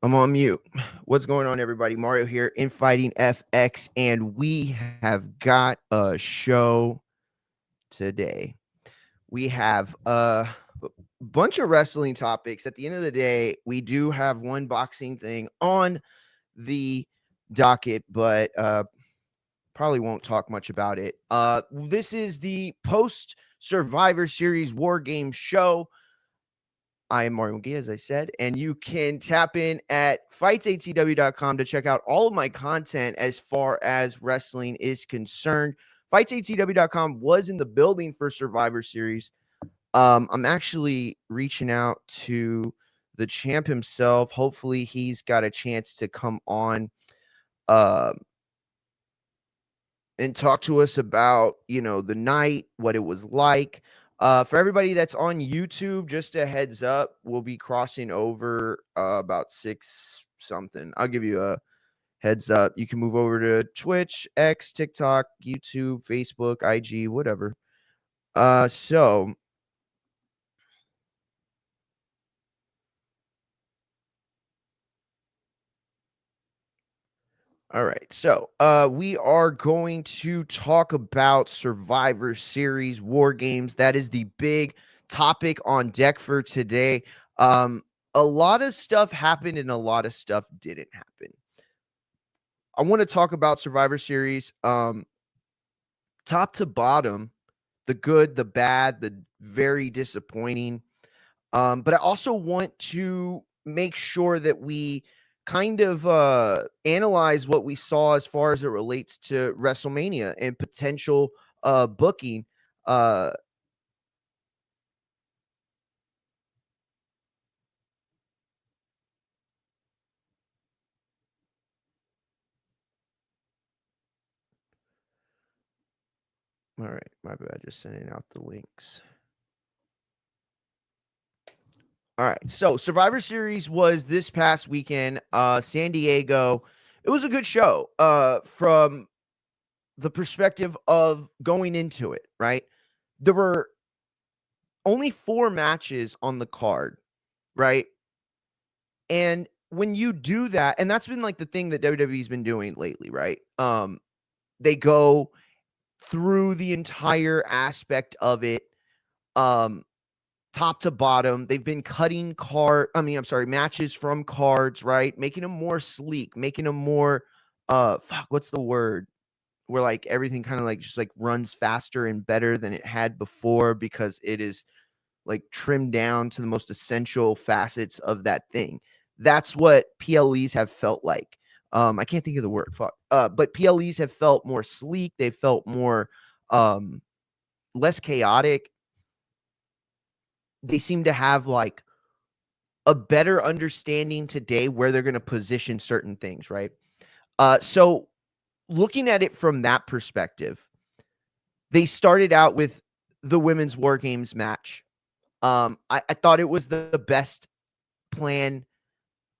I'm on mute. What's going on, everybody? Mario here, Infighting FX, and we have got a show today. We have a bunch of wrestling topics. At the end of the day, we do have one boxing thing on the docket, but probably won't talk much about it. This is the post Survivor Series War Game show. I am Mario McGee, as I said, and you can tap in at fightsatw.com to check out all of my content as far as wrestling is concerned. Fightsatw.com was in the building for Survivor Series. I'm actually reaching out to the champ himself. Hopefully, he's got a chance to come on and talk to us about, the night, what it was like. For everybody that's on YouTube, just a heads up, we'll be crossing over about 6 something. I'll give you a heads up. You can move over to Twitch, X, TikTok, YouTube, Facebook, IG, whatever. So all right. So we are going to talk about Survivor Series War Games. That is the big topic on deck for today. A lot of stuff happened and a lot of stuff didn't happen. I want to talk about Survivor Series, top to bottom, the good, the bad, the very disappointing. But I also want to make sure that we kind of analyze what we saw as far as it relates to WrestleMania and potential booking. All right, my bad, just sending out the links. All right, so Survivor Series was this past weekend, San Diego. It was a good show from the perspective of going into it, right? There were only 4 matches on the card, right? And when you do that, and that's been like the thing that WWE's been doing lately, right? They go through the entire aspect of it, um, top to bottom. They've been cutting matches from cards, right? Making them more sleek, making them more what's the word? Where like everything kind of like just like runs faster and better than it had before because it is like trimmed down to the most essential facets of that thing. That's what PLEs have felt like. I can't think of the word. Fuck. But PLEs have felt more sleek. They felt more less chaotic. They seem to have like a better understanding today where they're going to position certain things, right? So looking at it from that perspective, they started out with the women's War Games match. I thought it was the best plan.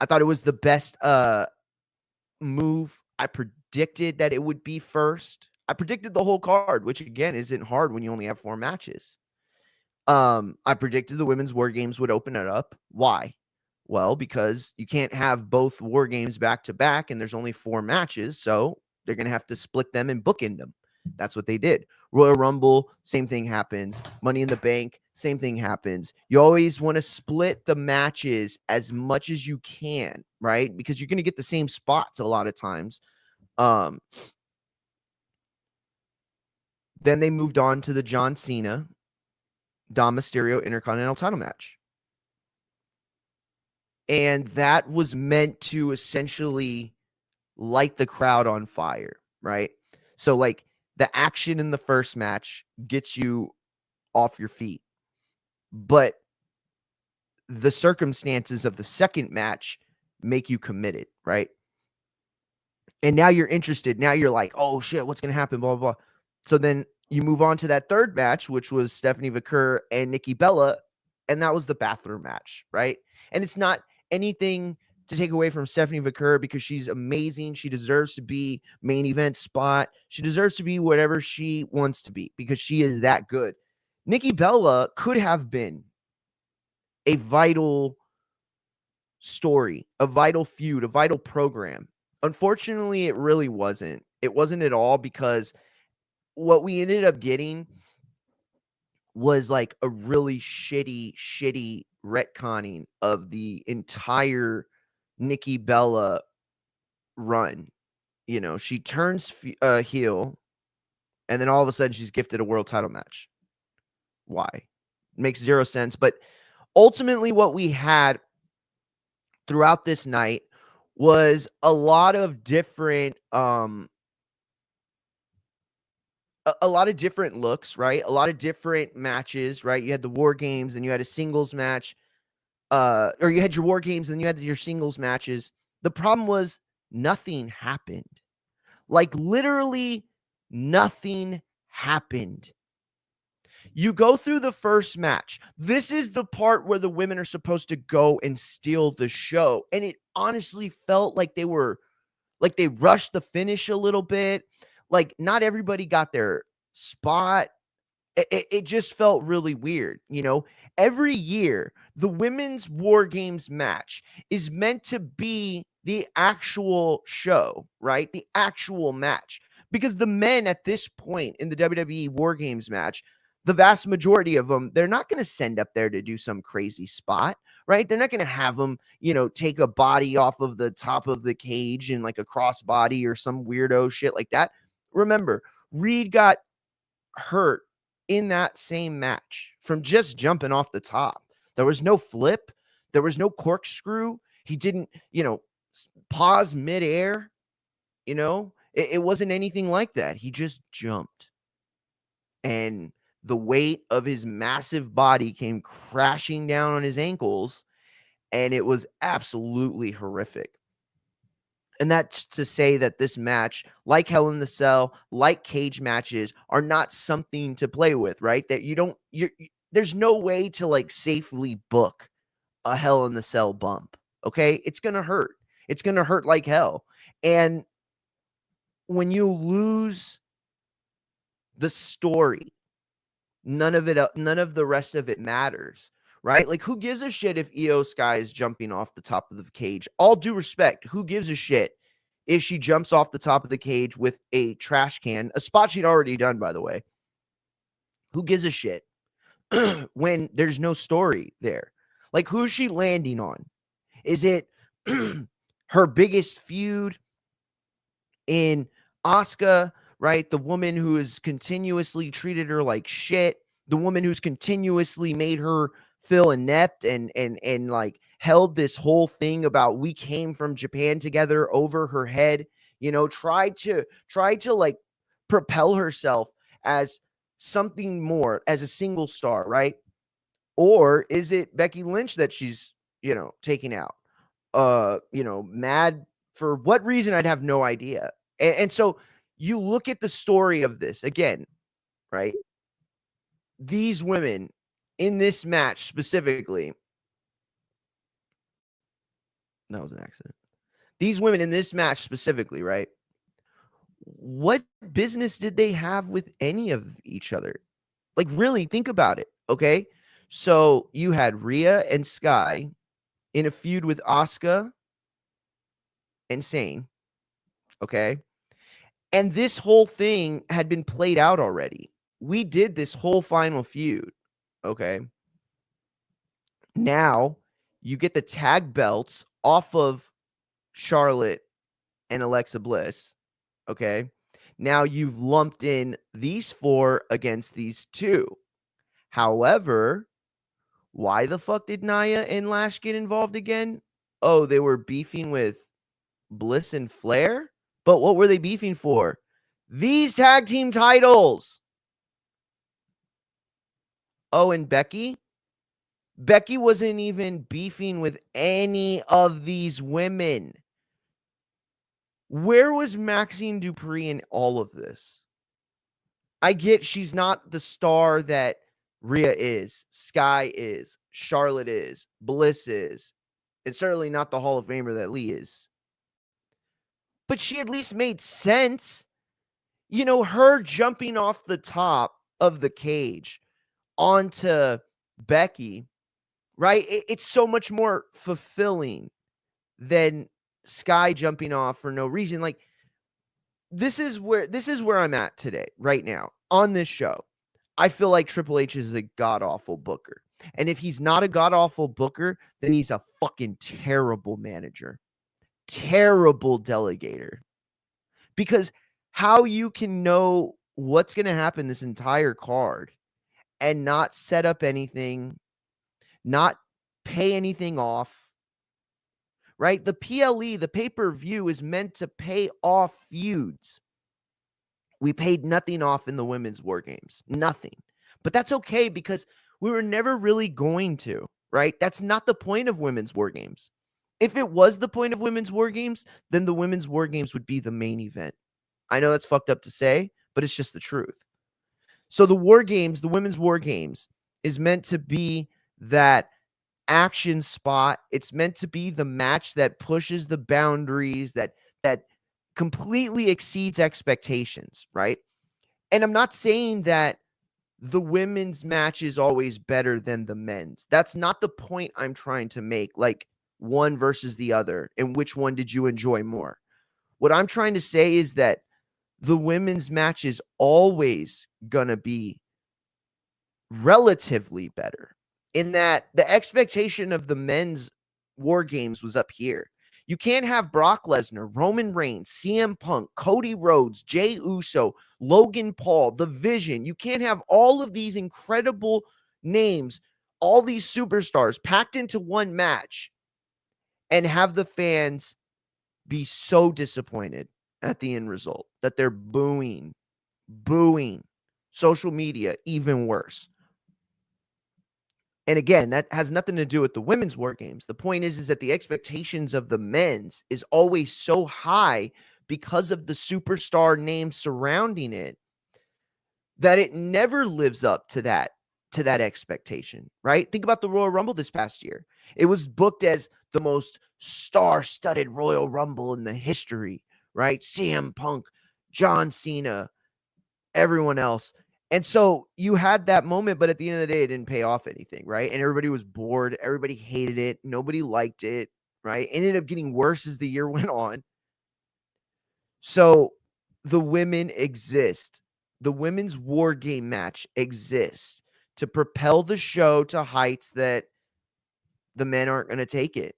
I thought it was the best move. I predicted that it would be first. I predicted the whole card, which again isn't hard when you only have 4 matches. I predicted the women's War Games would open it up. Why? Well, because you can't have both War Games back to back and there's only 4 matches, so they're going to have to split them and bookend them. That's what they did. Royal Rumble, same thing happens. Money in the Bank, same thing happens. You always want to split the matches as much as you can, right? Because you're going to get the same spots a lot of times. Then they moved on to the John Cena, Dom Mysterio Intercontinental title match. And that was meant to essentially light the crowd on fire, right? So, like, the action in the first match gets you off your feet. But the circumstances of the second match make you committed, right? And now you're interested. Now you're like, oh shit, what's going to happen? Blah, blah, blah. So then you move on to that third match, which was Stephanie Vaquer and Nikki Bella. And that was the bathroom match, right? And it's not anything to take away from Stephanie Vaquer because she's amazing. She deserves to be main event spot. She deserves to be whatever she wants to be because she is that good. Nikki Bella could have been a vital story, a vital feud, a vital program. Unfortunately, it really wasn't. It wasn't at all, because what we ended up getting was like a really shitty retconning of the entire Nikki Bella run. You know, she turns heel, and then all of a sudden she's gifted a world title match. Why? Makes zero sense. But ultimately, what we had throughout this night was a lot of different a lot of different looks, right? A lot of different matches, right? You had the War Games, and you had a singles match, or you had your War Games, and you had your singles matches. The problem was nothing happened. Like, literally nothing happened. You go through the first match. This is the part where the women are supposed to go and steal the show. And it honestly felt like they rushed the finish a little bit. Like, not everybody got their spot. It just felt really weird. You know, every year, the women's War Games match is meant to be the actual show, right? The actual match. Because the men at this point in the WWE War Games match, the vast majority of them, they're not going to send up there to do some crazy spot, right? They're not going to have them, you know, take a body off of the top of the cage and like a crossbody or some weirdo shit like that. Remember, Reed got hurt in that same match from just jumping off the top. There was no flip, there was no corkscrew. He didn't, you know, pause midair. You know, it wasn't anything like that. He just jumped, and the weight of his massive body came crashing down on his ankles, and it was absolutely horrific. And that's to say that this match, like Hell in the Cell, like cage matches, are not something to play with, right? That there's no way to like safely book a Hell in the Cell bump. Okay. It's going to hurt. It's going to hurt like hell. And when you lose the story, none of the rest of it matters, right? Like, who gives a shit if Io Sky is jumping off the top of the cage? All due respect, who gives a shit if she jumps off the top of the cage with a trash can, a spot she'd already done, by the way? Who gives a shit when there's no story there? Like, who's she landing on? Is it her biggest feud in Asuka, right? The woman who has continuously treated her like shit, the woman who's continuously made her feel inept and like held this whole thing about we came from Japan together over her head, you know, tried to like propel herself as something more, as a single star, right? Or is it Becky Lynch that she's, you know, taking out? You know, mad for what reason? I'd have no idea. And so you look at the story of this again, right? These women in this match specifically, that was an accident. These women in this match specifically, right? What business did they have with any of each other? Like, really think about it, okay? So you had Rhea and Sky in a feud with Asuka and Sane, okay? And this whole thing had been played out already. We did this whole final feud, okay? Now you get the tag belts off of Charlotte and Alexa Bliss, okay? Now you've lumped in these four against these two. However, why the fuck did Nia and Lash get involved again? Oh, they were beefing with Bliss and Flair? But what were they beefing for? These tag team titles. Oh, and Becky? Becky wasn't even beefing with any of these women. Where was Maxine Dupree in all of this? I get she's not the star that Rhea is, Sky is, Charlotte is, Bliss is, and certainly not the Hall of Famer that Lee is. But she at least made sense. You know, her jumping off the top of the cage onto Becky, right? It's so much more fulfilling than Sky jumping off for no reason. Like, this is where I'm at today, right now, on this show. I feel like Triple H is a god-awful booker. And if he's not a god-awful booker, then he's a fucking terrible manager. Terrible delegator. Because how you can know what's going to happen this entire card and not set up anything, not pay anything off, right? The PLE, the pay-per-view, is meant to pay off feuds. We paid nothing off in the women's war games. Nothing. But that's okay because we were never really going to, right? That's not the point of women's war games. If it was the point of women's war games, then the women's war games would be the main event. I know that's fucked up to say, but it's just the truth. So the war games, the women's war games, is meant to be that action spot. It's meant to be the match that pushes the boundaries, that completely exceeds expectations, right? And I'm not saying that the women's match is always better than the men's. That's not the point I'm trying to make, like one versus the other, and which one did you enjoy more? What I'm trying to say is that the women's match is always gonna be relatively better, in that the expectation of the men's war games was up here. You can't have Brock Lesnar, Roman Reigns, CM Punk, Cody Rhodes, Jey Uso, Logan Paul, The Vision. You can't have all of these incredible names, all these superstars packed into one match and have the fans be so disappointed at the end result that they're booing. Social media, even worse. And again, that has nothing to do with the women's war games. The point is that the expectations of the men's is always so high because of the superstar names surrounding it that it never lives up to that expectation, right? Think about the Royal Rumble this past year. It was booked as the most star-studded Royal Rumble in the history, right? CM Punk, John Cena, everyone else. And so you had that moment, but at the end of the day, it didn't pay off anything, right? And everybody was bored. Everybody hated it. Nobody liked it, right? It ended up getting worse as the year went on. So the women exist. The women's war game match exists to propel the show to heights that the men aren't going to take it.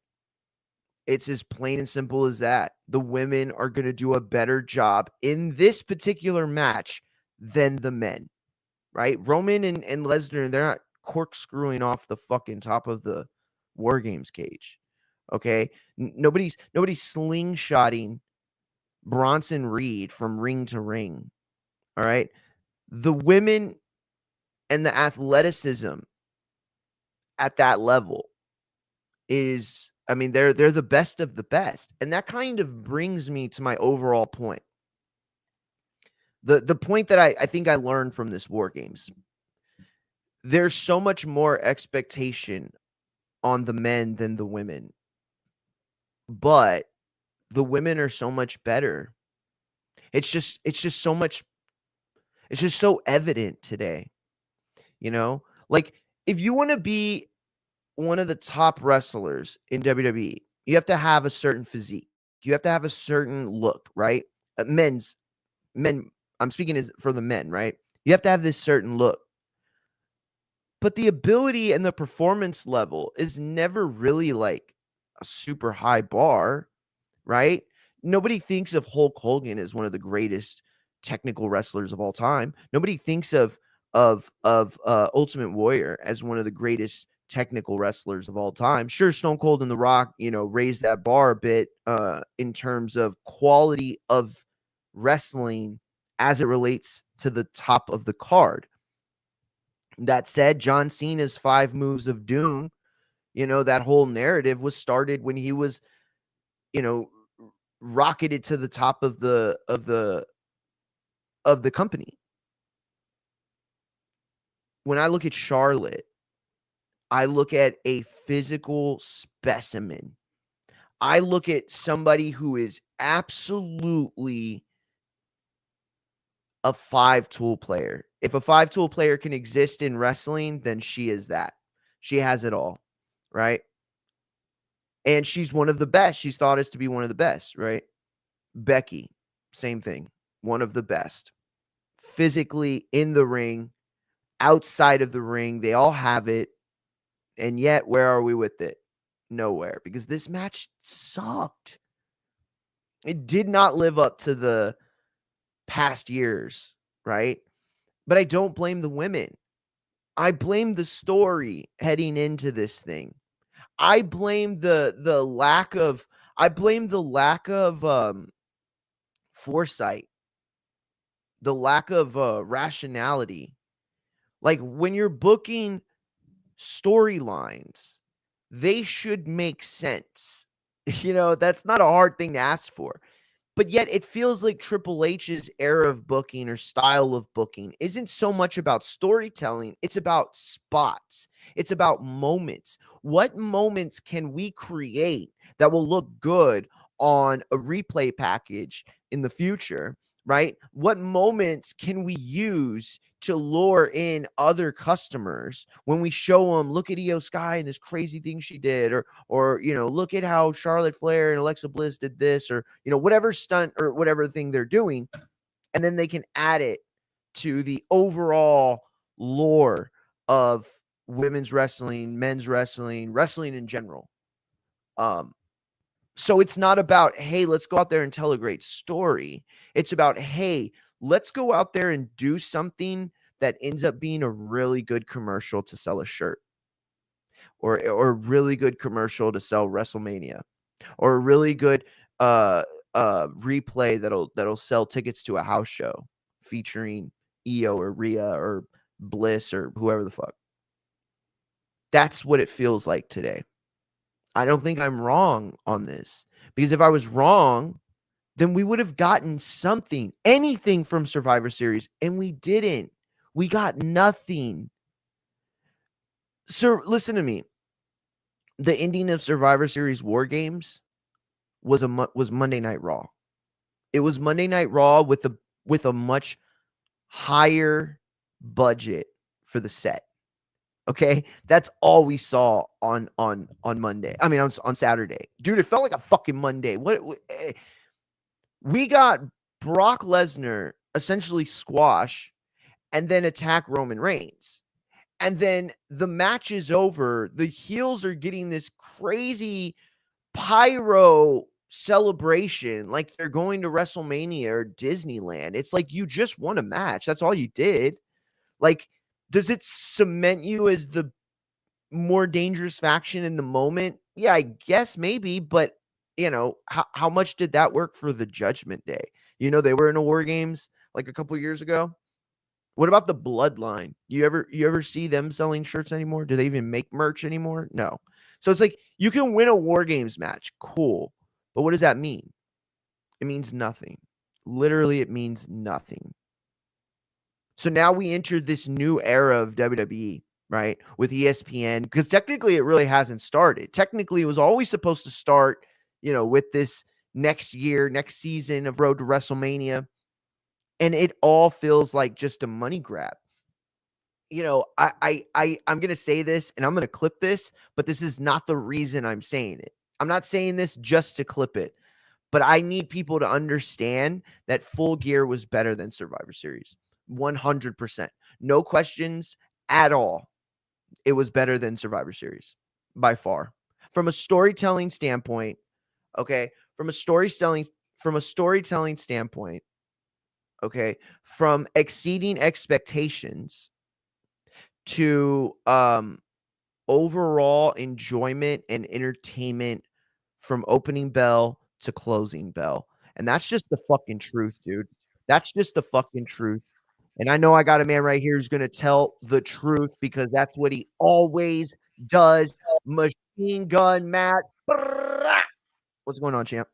It's as plain and simple as that. The women are going to do a better job in this particular match than the men, right? Roman and Lesnar, they're not corkscrewing off the fucking top of the War Games cage, okay? Nobody's slingshotting Bronson Reed from ring to ring, all right? The women and the athleticism at that level is, I mean, they're the best of the best. And that kind of brings me to my overall point. The point that I think I learned from this War Games, there's so much more expectation on the men than the women, but the women are so much better. It's just so much, it's just so evident today, you know? Like, if you want to be one of the top wrestlers in WWE, you have to have a certain physique. You have to have a certain look, right? Men, I'm speaking as for the men, right? You have to have this certain look. But the ability and the performance level is never really like a super high bar, right? Nobody thinks of Hulk Hogan as one of the greatest technical wrestlers of all time. Nobody thinks of Ultimate Warrior as one of the greatest technical wrestlers of all time. Sure, Stone Cold and The Rock, raised that bar a bit in terms of quality of wrestling as it relates to the top of the card. That said, John Cena's 5 moves of doom, that whole narrative was started when he was, rocketed to the top of the company. When I look at Charlotte, I look at a physical specimen. I look at somebody who is absolutely a 5-tool player. If a 5-tool player can exist in wrestling, then she is that. She has it all. right? And she's one of the best. She's thought as to be one of the best, right? Becky, same thing. One of the best. Physically in the ring, outside of the ring, they all have it. And yet, where are we with it? Nowhere, because this match sucked. It did not live up to the past years, right? But I don't blame the women. I blame the story heading into this thing. I blame the lack of foresight, the lack of rationality. Like when you're booking storylines, they should make sense. That's not a hard thing to ask for. But yet it feels like Triple H's era of booking or style of booking isn't so much about storytelling. It's about spots. It's about moments. What moments can we create that will look good on a replay package in the future, right? What moments can we use to lure in other customers when we show them, look at Io Sky and this crazy thing she did, or look at how Charlotte Flair and Alexa Bliss did this, or whatever stunt or whatever thing they're doing, and then they can add it to the overall lore of women's wrestling, men's wrestling, wrestling in general. So it's not about, hey, let's go out there and tell a great story. It's about, hey, let's go out there and do something that ends up being a really good commercial to sell a shirt, or a really good commercial to sell WrestleMania, or a really good replay that'll sell tickets to a house show featuring Io or Rhea or Bliss or whoever the fuck. That's what it feels like today. I don't think I'm wrong on this, because if I was wrong, then we would have gotten something, anything from Survivor Series, and we didn't. We got nothing. Sir, listen to me. The ending of Survivor Series War Games was Monday Night Raw. It was Monday Night Raw with a much higher budget for the set. Okay, that's all we saw on Monday. I mean, on Saturday, dude. It felt like a fucking Monday. We got Brock Lesnar essentially squash and then attack Roman Reigns. And then the match is over. The heels are getting this crazy pyro celebration like they're going to WrestleMania or Disneyland. It's like you just won a match. That's all you did. Like, does it cement you as the more dangerous faction in the moment? Yeah, I guess maybe, but how much did that work for the Judgment Day? They were in a War Games like a couple years ago. What about the Bloodline? You ever see them selling shirts anymore? Do they even make merch anymore? No. So it's like you can win a War Games match. Cool. But what does that mean? It means nothing. Literally, it means nothing. So now we enter this new era of WWE, right? With ESPN, because technically it really hasn't started. Technically, it was always supposed to start, with this next year, next season of Road to WrestleMania. And it all feels like just a money grab. I'm gonna say this and I'm gonna clip this, but this is not the reason I'm saying it. I'm not saying this just to clip it, but I need people to understand that Full Gear was better than Survivor Series. 100%. No questions at all. It was better than Survivor Series by far. From a storytelling standpoint, okay? From a storytelling standpoint, okay? From exceeding expectations to overall enjoyment and entertainment from opening bell to closing bell. And that's just the fucking truth, dude. That's just the fucking truth. And I know I got a man right here who's going to tell the truth, because that's what he always does. Machine Gun Matt. What's going on, champ?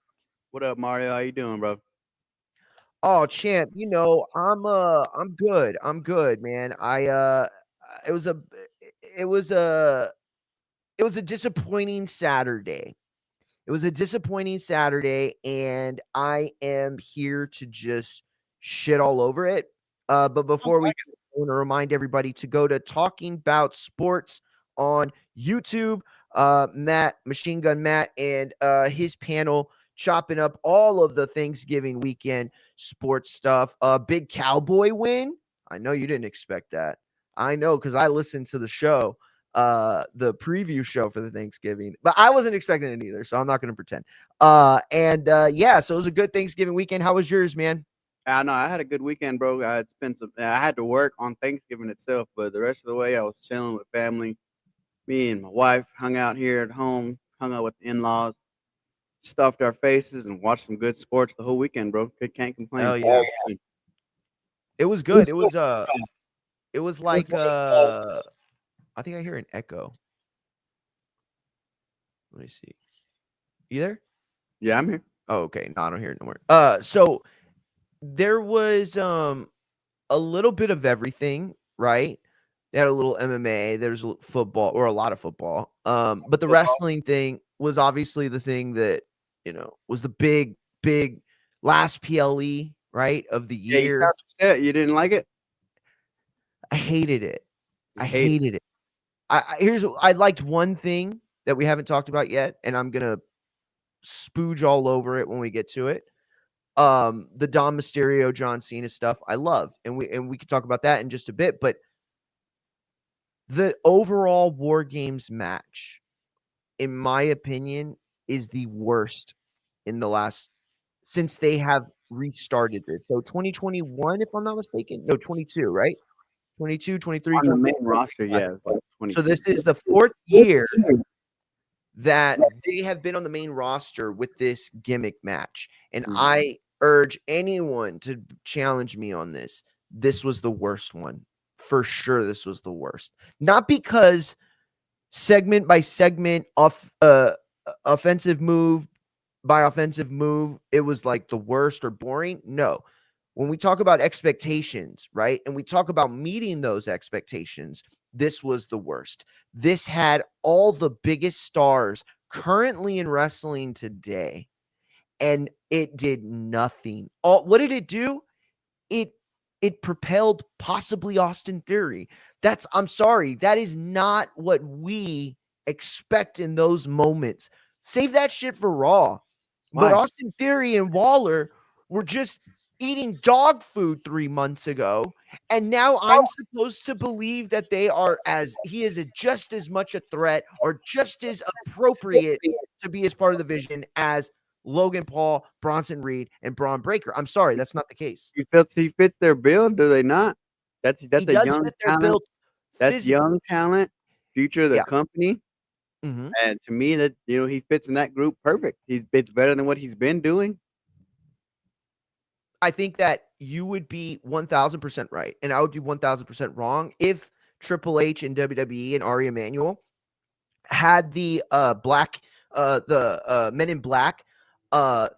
What up, Mario? How you doing, bro? Oh, champ, I'm good. I'm good, man. It was a it was a it was a disappointing Saturday. It was a disappointing Saturday, and I am here to just shit all over it. But before we go, I want to remind everybody to go to Talking About Sports on YouTube. Machine Gun Matt, and his panel chopping up all of the Thanksgiving weekend sports stuff. Big Cowboy win. I know you didn't expect that. I know because I listened to the show, the preview show for the Thanksgiving, but I wasn't expecting it either, so I'm not going to pretend. Yeah, so it was a good Thanksgiving weekend. How was yours, man? I know I had a good weekend, bro. I had spent some. I had to work on Thanksgiving itself, but the rest of the way I was chilling with family. Me and my wife hung out here at home, hung out with the in-laws, stuffed our faces, and watched some good sports the whole weekend, bro. Can't complain. Hell yeah. It was good. It was like I think I hear an echo. Let me see. You there? Yeah, I'm here. Oh, okay. No, I don't hear it no more. So there was a little bit of everything, right? They had a little MMA, there's football or a lot of football. But the wrestling thing was obviously the thing that, was the big last PLE, right, of the Yeah, you year. sound upset. You didn't like it? I hated it. You I hate it. hated it. I liked one thing that we haven't talked about yet, and I'm gonna spooge all over it when we get to it. The Dom Mysterio, John Cena stuff, I loved, and we could talk about that in just a bit. But the overall War Games match, in my opinion, is the worst in the last since they have restarted this. So 2021, if I'm not mistaken, no 22, right? 22, 23, On the 24. main roster, yeah, it's like So 22. this is the fourth year that they have been on the main roster with this gimmick match. And Mhm. I urge anyone to challenge me on this. This was the worst one. For sure, this was the worst. Not because segment by segment, offensive move by offensive move, it was like the worst or boring. No. When we talk about expectations, right? And we talk about meeting those expectations, this was the worst. This had all the biggest stars currently in wrestling today, and it did nothing. What did it do? It it propelled possibly Austin Theory. I'm sorry, that is not what we expect in those moments. Save that shit for Raw. But Why? Austin Theory and Waller were just eating dog food 3 months ago, and now I'm supposed to believe that he is just as much a threat or just as appropriate to be as part of the vision as Logan Paul, Bronson Reed, and Braun Breaker. I'm sorry, that's not the case. You feel he fits their build? Do they not? He That's a does young fit their talent. build That's physically. young talent, future of the Yeah. company. Mhm. And to me, that he fits in that group perfect. It's better than what he's been doing. I think that you would be 1000% right, and I would be 1000% wrong if Triple H and WWE and Ari Emanuel had the Men in Black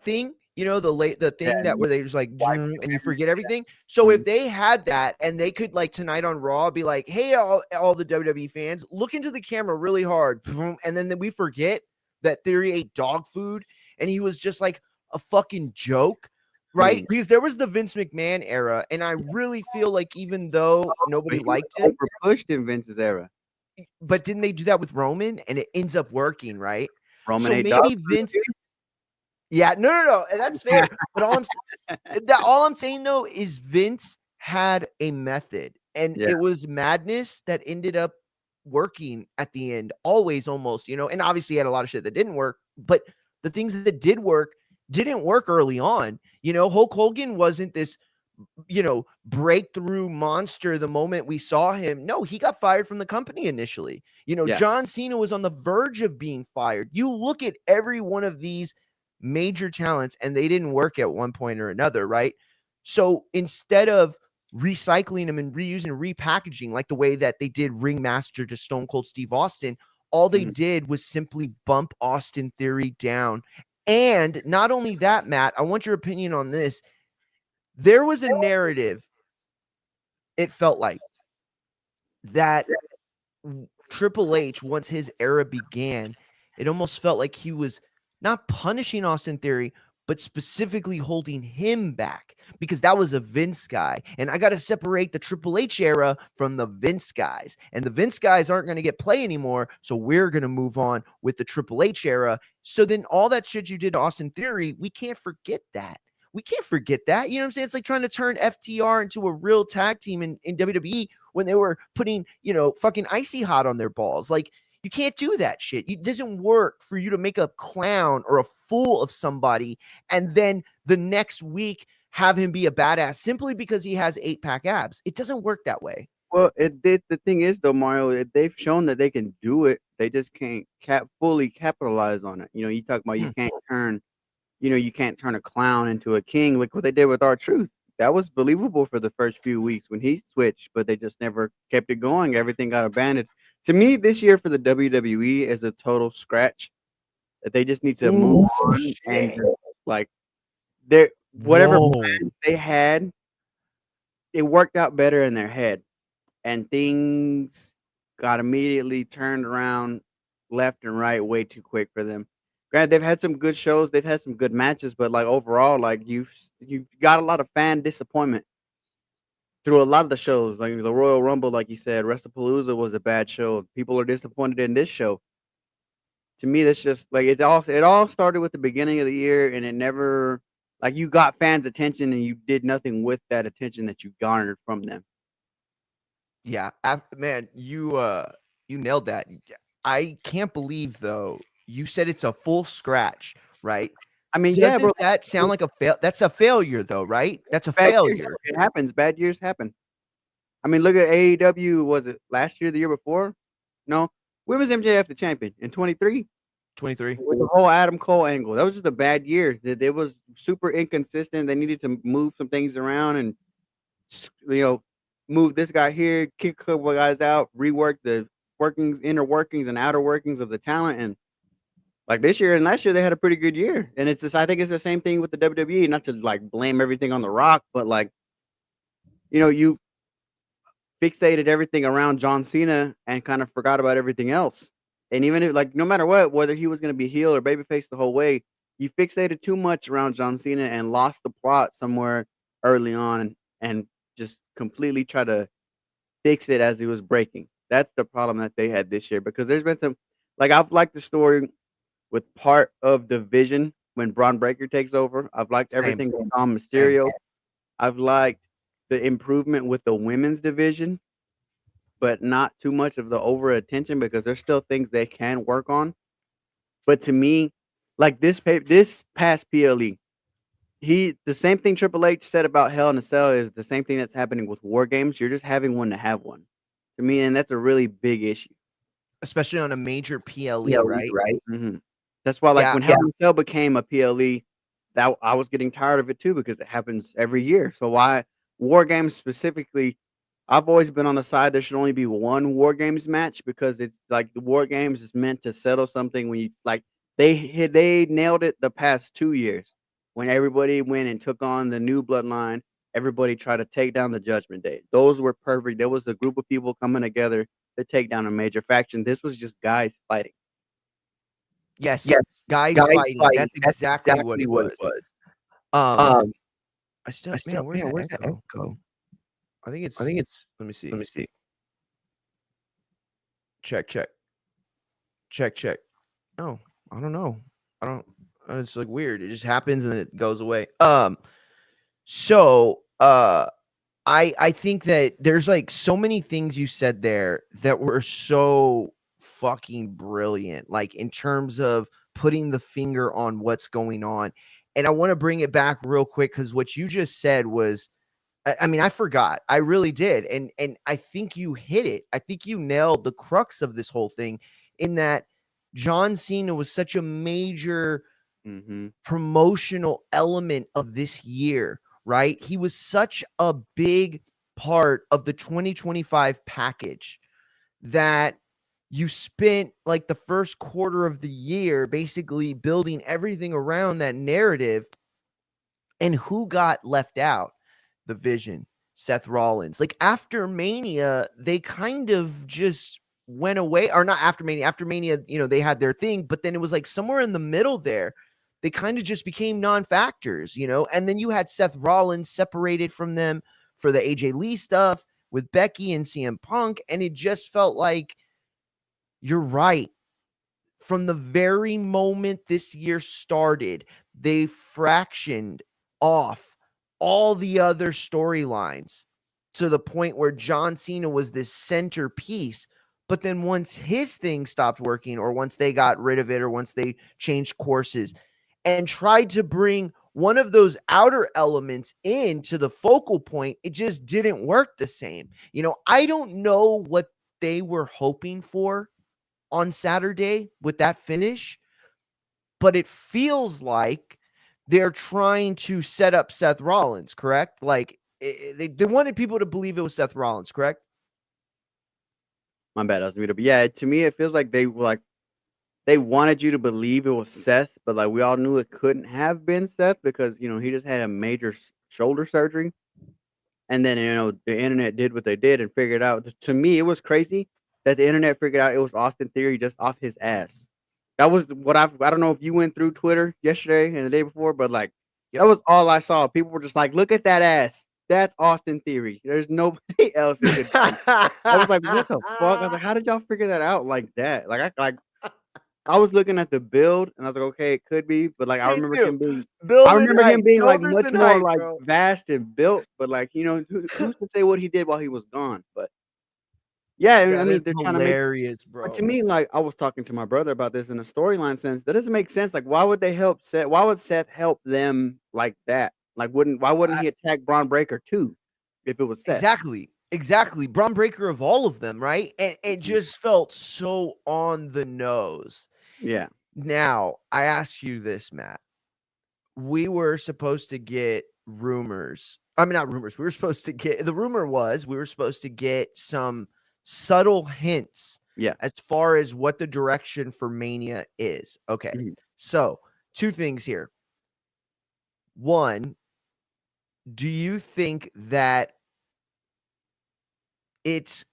thing, the Yeah, thing that where they just like like and you forget everything. So if they had that and they could like tonight on Raw be like, hey, all the WWE fans, look into the camera really hard, and then we forget that Theory ate dog food and he was just like a fucking joke. Right? Because there was the Vince McMahon era, and I really feel like even though but nobody he was liked him, over pushed in Vince's era. but didn't they do that with Roman? And it ends up working, right? Roman So ate dog maybe food Vince. too. Yeah, no, and that's fair. But all I'm saying though is Vince had a method, and Yeah, it was madness that ended up working at the end, always almost, and obviously he had a lot of shit that didn't work, but the things that did work didn't work early on. Hulk Hogan wasn't this breakthrough monster the moment we saw him. No, he got fired from the company initially. yeah. John Cena was on the verge of being fired. You look at every one of these major talents and they didn't work at one point or another, right? So instead of recycling them and reusing and repackaging like the way that they did Ringmaster to Stone Cold Steve Austin, all they did was simply bump Austin Theory down. And not only that, Matt, I want your opinion on this. There was a narrative, it felt like, that Triple H, once his era began, it almost felt like he was not punishing Austin Theory, but specifically holding him back because that was a Vince guy. And I got to separate the Triple H era from the Vince guys. And the Vince guys aren't going to get play anymore. So we're going to move on with the Triple H era. So then all that shit you did to Austin Theory, we can't forget that. We can't forget that. You know what I'm saying? It's like trying to turn FTR into a real tag team in WWE when they were putting, fucking icy hot on their balls. Like, you can't do that shit. It doesn't work for you to make a clown or a fool of somebody and then the next week have him be a badass simply because he has 8-pack abs. It doesn't work that way. Well, the thing is though, Mario, they've shown that they can do it. They just can't fully capitalize on it. You talk about you can't turn a clown into a king, like what they did with R-Truth. That was believable for the first few weeks when he switched, but they just never kept it going. Everything got abandoned. To me, this year for the WWE is a total scratch. That they just need to move on and like whatever plans they had, it worked out better in their head, and things got immediately turned around left and right way too quick for them. Granted, they've had some good shows, they've had some good matches, but like overall, like you've got a lot of fan disappointment through a lot of the shows, like the Royal Rumble, like you said, WrestlePalooza was a bad show. People are disappointed in this show. To me, that's just like it all started with the beginning of the year, and it never like you got fans' attention and you did nothing with that attention that you garnered from them. Yeah, man, you nailed that. I can't believe though you said it's a full scratch, right? I mean, yeah, Doesn't bro. that sound like a fail? That's a failure though, right? That's a Bad years, failure. it happens. Bad years happen. I mean, look at AEW. Was it last year, the year before? No. When was MJF the champion? In 23? 23. With the whole Adam Cole angle. That was just a bad year. It was super inconsistent. They needed to move some things around and, you know, move this guy here, kick a couple guys out, rework the inner workings and outer workings of the talent. And like this year and last year, they had a pretty good year. And it's just, I think it's the same thing with the WWE, not to like blame everything on The Rock, but like, you fixated everything around John Cena and kind of forgot about everything else. And even if, like, no matter what, whether he was going to be heel or babyface the whole way, you fixated too much around John Cena and lost the plot somewhere early on and just completely try to fix it as he was breaking. That's the problem that they had this year because there's been some, like, I've liked the story with part of the Vision when Braun Breaker takes over. I've liked everything with Tom Mysterio. I've liked the improvement with the women's division, but not too much of the over attention because there's still things they can work on. But to me, like this past PLE, the same thing Triple H said about Hell in a Cell is the same thing that's happening with War Games. You're just having one to have one. To me, and that's a really big issue, especially on a major PLE, right? Mm-hmm. That's why, like when Hell in a Cell became a PLE, that I was getting tired of it too because it happens every year. So why War Games specifically? I've always been on the side there should only be one War Games match because it's like the War Games is meant to settle something when you like they nailed it the past 2 years when everybody went and took on the new bloodline. Everybody tried to take down the Judgment Day. Those were perfect. There was a group of people coming together to take down a major faction. This was just guys fighting. Yes, guys fighting. That's exactly what it was. I still, man, where's that echo? I think it's. Let me see. Check. Oh, I don't know. It's like weird. It just happens and it goes away. So, I think that there's like so many things you said there that were so fucking brilliant, like in terms of putting the finger on what's going on. And I want to bring it back real quick because what you just said was, I mean, I forgot. I really did. And I think you hit it. I think you nailed the crux of this whole thing in that John Cena was such a major promotional element of this year, right? He was such a big part of the 2025 package that you spent like the first quarter of the year basically building everything around that narrative. And who got left out? The Vision, Seth Rollins. Like after Mania, they kind of just went away, or not after Mania. After Mania, they had their thing, but then it was like somewhere in the middle there. they kind of just became non-factors, and then you had Seth Rollins separated from them for the AJ Lee stuff with Becky and CM Punk, and it just felt like, you're right. From the very moment this year started, they fractioned off all the other storylines to the point where John Cena was this centerpiece. But then once his thing stopped working, or once they got rid of it, or once they changed courses and tried to bring one of those outer elements into the focal point, it just didn't work the same. I don't know what they were hoping for on Saturday with that finish, but it feels like they're trying to set up Seth Rollins, correct? Like they wanted people to believe it was Seth Rollins, correct? My bad, I was muted. But yeah, to me, it feels like they were like they wanted you to believe it was Seth, but like we all knew it couldn't have been Seth because he just had a major shoulder surgery, and then the internet did what they did and figured out. To me, it was crazy that the internet figured out it was Austin Theory just off his ass. That was what I don't know if you went through Twitter yesterday and the day before, but like Yep. that was all I saw. People were just like, "Look at that ass. That's Austin Theory. There's nobody else it could be." I was like, "What the fuck?" I was like, "How did y'all figure that out like that?" I was looking at the build and I was like, "Okay, it could be," but like Me too. I Building remember him height, being like shoulders much and more height, like bro. vast and built, but like who's to say what he did while he was gone? But yeah, I That mean is they're trying to make. hilarious, But to bro. me, like I was talking to my brother about this in a storyline sense, that doesn't make sense. Like, why would they help Seth? Why would Seth help them like that? Like, why wouldn't he attack Braun Breaker too, if it was Seth? Exactly. Braun Breaker of all of them, right? And it Mhm. just felt so on the nose. Yeah. Now, I ask you this, Matt. We were supposed to get rumors. I mean, not rumors. We were supposed to get, the rumor was we were supposed to get some subtle hints Yeah. as far as what the direction for Mania is. Okay. Mhm. So, two things here. One, do you think that it's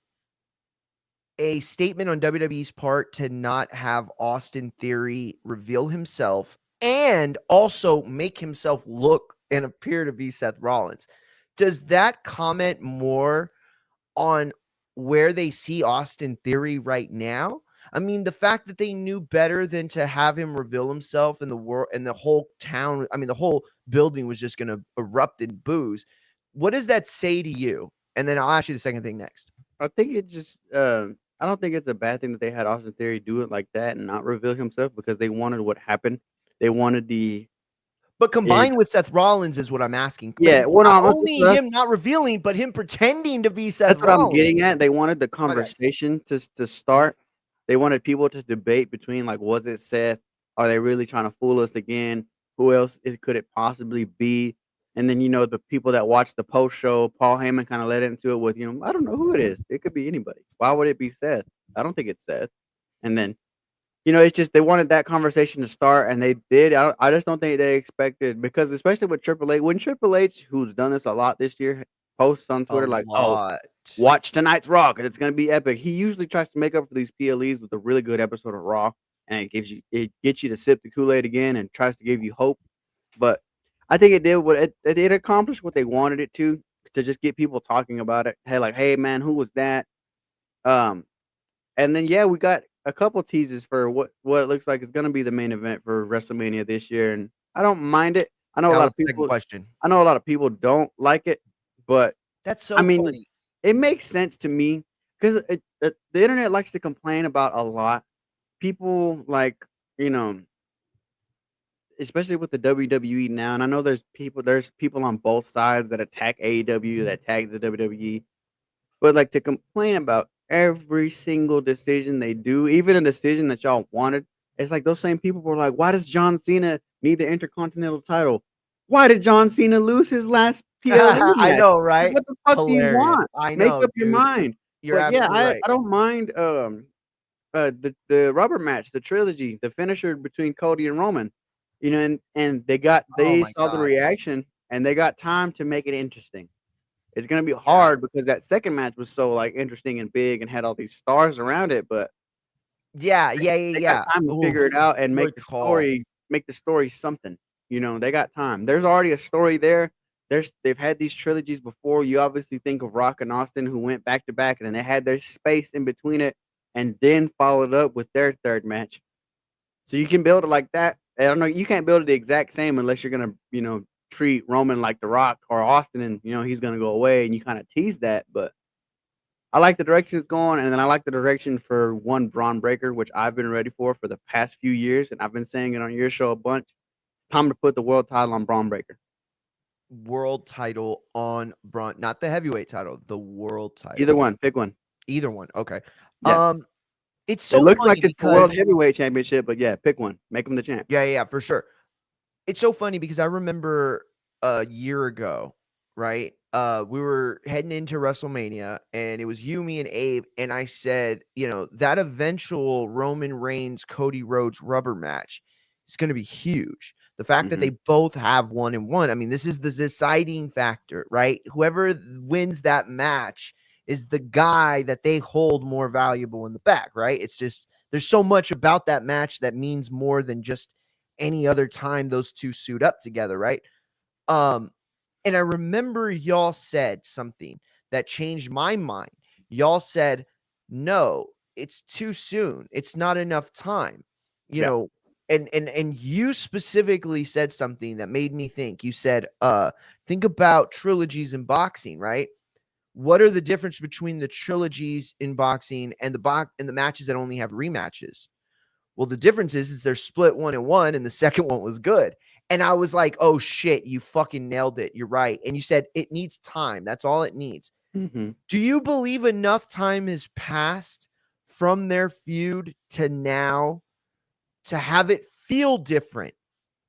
a statement on WWE's part to not have Austin Theory reveal himself and also make himself look and appear to be Seth Rollins? Does that comment more on where they see Austin Theory right now? I mean, the fact that they knew better than to have him reveal himself in the world and the whole town, I mean, the whole building was just going to erupt in boos. What does that say to you? And then I'll ask you the second thing next. I think it just. I don't think it's a bad thing that they had Austin Theory do it like that and not reveal himself because they wanted what happened. They wanted the. But It, combined with Seth Rollins is what I'm asking. yeah. Well, Not no, only him not revealing, but him pretending to be Seth that's what I'm getting Rollins. at. They wanted the Okay. conversation to start. They wanted people to debate between like, was it Seth? Are they really trying to fool us again? Who else could it possibly be? And then the people that watched the post show, Paul Heyman kind of led into it with, I don't know who it is. It could be anybody. Why would it be Seth? I don't think it's Seth. And then it's just they wanted that conversation to start, and they did. I just don't think they expected because especially with Triple H, when Triple H, who's done this a lot this year, posts on A Twitter like, "Oh, lot. watch tonight's Raw, and it's gonna be epic." He usually tries to make up for these PLEs with a really good episode of Raw, and it gets you to sip the Kool Aid again, and tries to give you hope. But I think it did what it accomplished what they wanted it to just get people talking about it. Hey, like, hey man, who was that? Um, and then yeah, we got a couple teases for what it looks like is gonna be the main event for WrestleMania this year, and I don't mind it. That was the second question. I know a lot of people don't like it, but That's I so mean, funny. it makes sense to me because the internet likes to complain about a lot. People like, you know, especially with the WWE now, and I know there's people on both sides that attack AEW, that attack the WWE, but like to complain about every single decision they do, even a decision that y'all wanted, it's like those same people were like, "Why does John Cena need the Intercontinental title? Why did John Cena lose his last PLE I match? know, Like, right? what the fuck do you Hilarious. want? I Make know, up your dude. mind." You're But yeah, absolutely right. I don't mind the rubber match, the trilogy, the finisher between Cody and Roman. And Oh they my saw the god. reaction and they got time to make it interesting. It's gonna be Yeah. hard because that second match was so like interesting and big and had all these stars around it, but Yeah. they got time to figure Oof. it out and make Great the call. story make the story something. They got time. There's already a story there. They've had these trilogies before. You obviously think of Rock and Austin, who went back to back, and then they had their space in between it, and then followed up with their third match. So you can build it like that. I don't know. You can't build it the exact same unless you're gonna, treat Roman like The Rock or Austin, and he's gonna go away, and you kind of tease that. But I like the direction it's going, and then I like the direction for one Braun Breaker, which I've been ready for the past few years, and I've been saying it on your show a bunch. Time to put the world title on Braun Breaker. World title on Braun, not the heavyweight title, the world title. Either one, pick one. Either one. Okay. Yeah. It's It so looks funny like it's the because world heavyweight championship, but yeah, pick one. Make him the champ. yeah, for sure. It's so funny because I remember a year ago, right? We were heading into WrestleMania, and it was you, me, and Abe, and I said, that eventual Roman Reigns Cody Rhodes rubber match is going to be huge. The fact that they both have 1-1, I mean, this is the deciding factor, right? Whoever wins that match is the guy that they hold more valuable in the back, right? It's just there's so much about that match that means more than just any other time those two suit up together, right? And I remember y'all said something that changed my mind. Y'all said, no, it's too soon. It's not enough time. And you specifically said something that made me think. You said, think about trilogies in boxing, right? What are the difference between the trilogies in boxing and the matches that only have rematches? Well, the difference is they're split 1-1, and the second one was good. And I was like, oh shit, you fucking nailed it. You're right. And you said it needs time. That's all it needs. Mm-hmm. Do you believe enough time has passed from their feud to now to have it feel different?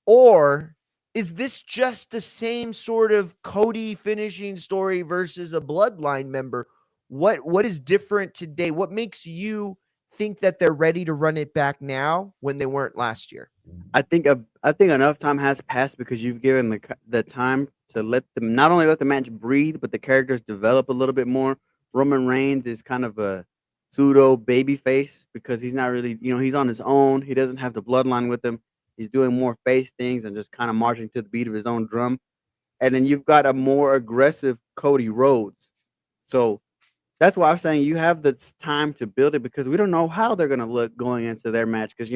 Or is this just the same sort of Cody finishing story versus a bloodline member? What is different today? What makes you think that they're ready to run it back now when they weren't last year? I think enough time has passed because you've given the time to let them not only let the match breathe, but the characters develop a little bit more. Roman Reigns is kind of a pseudo baby face because he's not really, he's on his own. He doesn't have the bloodline with him. He's doing more face things and just kind of marching to the beat of his own drum. And then you've got a more aggressive Cody Rhodes. So that's why I'm saying you have the time to build it because we don't know how they're going to look going into their match because,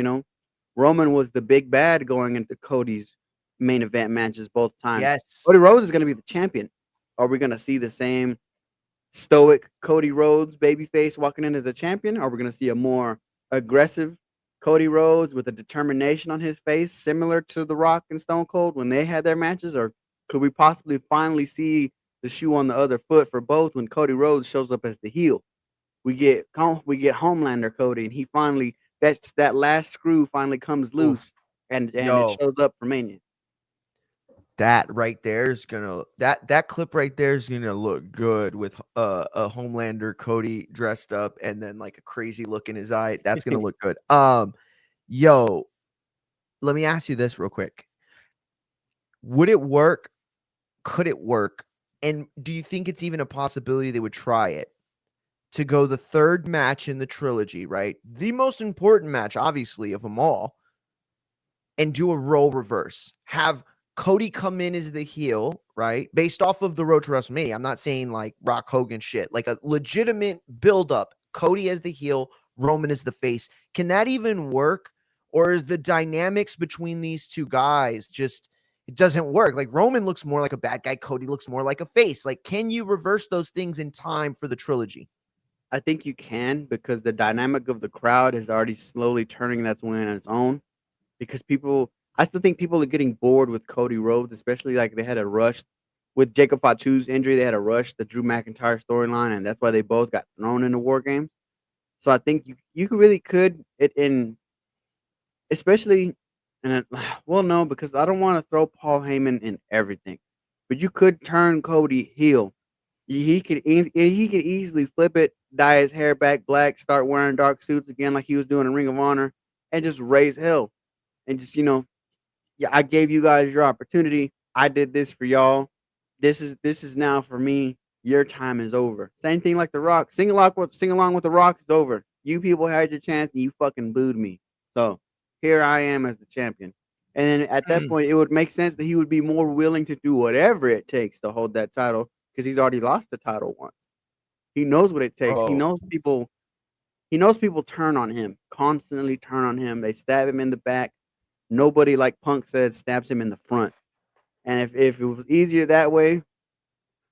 Roman was the big bad going into Cody's main event matches both times. Yes. Cody Rhodes is going to be the champion. Are we going to see the same stoic Cody Rhodes babyface walking in as a champion? Or are we going to see a more aggressive Cody Rhodes with a determination on his face, similar to The Rock and Stone Cold when they had their matches? Or could we possibly finally see the shoe on the other foot for both when Cody Rhodes shows up as the heel? We get Homelander Cody, and he finally that last screw finally comes loose, and it Yo, shows up for Mania. that right there is gonna that clip right there is gonna look good with a Homelander Cody dressed up and then like a crazy look in his eye. That's gonna look good. Yo, let me ask you this real quick. Would it work? Could it work? And do you think it's even a possibility they would try it to go the third match in the trilogy, right? The most important match, obviously, of them all, and do a role reverse. Have Cody come in as the heel, right? Based off of the road to WrestleMania. I'm not saying like Rock Hogan shit, like a legitimate build-up. Cody as the heel, Roman as the face. Can that even work? Or is the dynamics between these two guys just it doesn't work? Like Roman looks more like a bad guy, Cody looks more like a face. Like, can you reverse those things in time for the trilogy? I think you can because the dynamic of the crowd is already slowly turning that way on its own. Because I still think people are getting bored with Cody Rhodes, especially like they had a rush with Jacob Fatu's injury. They had a rush the Drew McIntyre storyline, and that's why they both got thrown into War Games. So I think you really could it in, especially, and well, no, because I don't want to throw Paul Heyman in everything, but you could turn Cody heel. He could easily flip it, dye his hair back black, start wearing dark suits again like he was doing in Ring of Honor, and just raise hell. And just yeah, I gave you guys your opportunity. I did this for y'all. This is now for me. Your time is over. Same thing like The Rock. Sing along with The Rock is over. You people had your chance and you fucking booed me. So here I am as the champion. And then at that point, it would make sense that he would be more willing to do whatever it takes to hold that title because he's already lost the title once. He knows what it takes. He Bro, knows people. He knows people turn on him, constantly turn on him. They stab him in the back. Nobody, like Punk said, stabs him in the front. And if it was easier that way,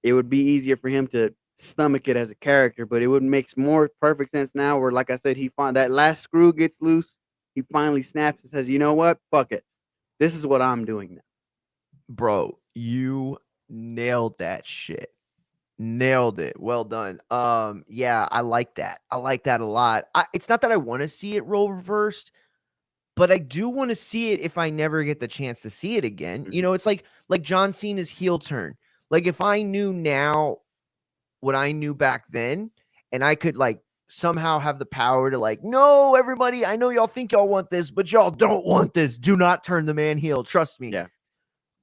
it would be easier for him to stomach it as a character. But it would make more perfect sense now. Where, like I said, he find that last screw gets loose. He finally snaps and says, "You know what? Fuck it. This is what I'm doing now." bro, you nailed that shit. Nailed it. Well done. Yeah, I like that. I like that a lot. It's not that I want to see it role reversed, but I do want to see it if I never get the chance to see it again. You Mhm. know, it's like John Cena's heel turn. Like if I knew now what I knew back then, and I could like somehow have the power to like, no, everybody, I know y'all think y'all want this, but y'all don't want this. Do not turn the man heel. Trust me. Yeah.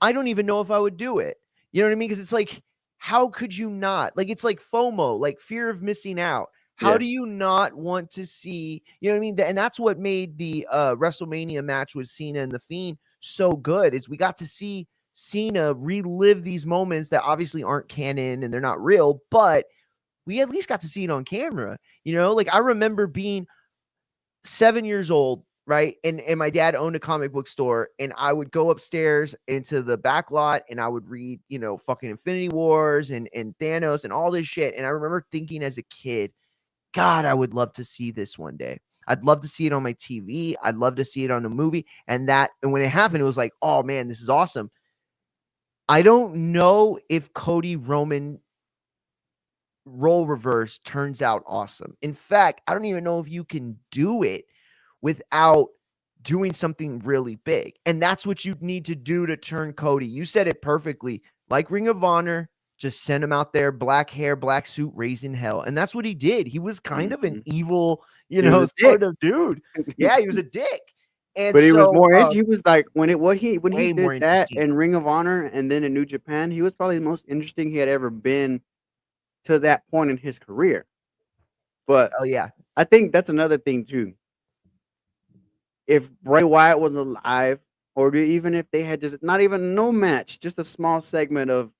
I don't even know if I would do it. You know what I mean? Because it's like, how could you not? Like, it's like FOMO, like fear of missing out. How Yeah. do you not want to see? You know what I mean? And that's what made the WrestleMania match with Cena and the Fiend so good. Is we got to see Cena relive these moments that obviously aren't canon and they're not real, but we at least got to see it on camera. You know, like I remember being 7 years old, right? And my dad owned a comic book store, and I would go upstairs into the back lot and I would read, you know, fucking Infinity Wars and Thanos and all this shit. And I remember thinking as a kid, God, I would love to see this one day. I'd love to see it on my TV. I'd love to see it on a movie. And when it happened, it was like, oh man, this is awesome. I don't know if Cody Roman role reverse turns out awesome. In fact, I don't even know if you can do it without doing something really big. And that's what you need to do to turn Cody. You said it perfectly. Like Ring of Honor, just send him out there, black hair, black suit, raising hell. And that's what he did. He was kind of an Mhm. evil, He was a dick. sort of dude. Yeah, he was a dick. And But he was so more he was like when he way more did that interesting. in Ring of Honor and then in New Japan, he was probably the most interesting he had ever been to that point in his career. But Oh yeah. I think that's another thing too. If Bray Wyatt was alive, or even if they had just not even no match, just a small segment of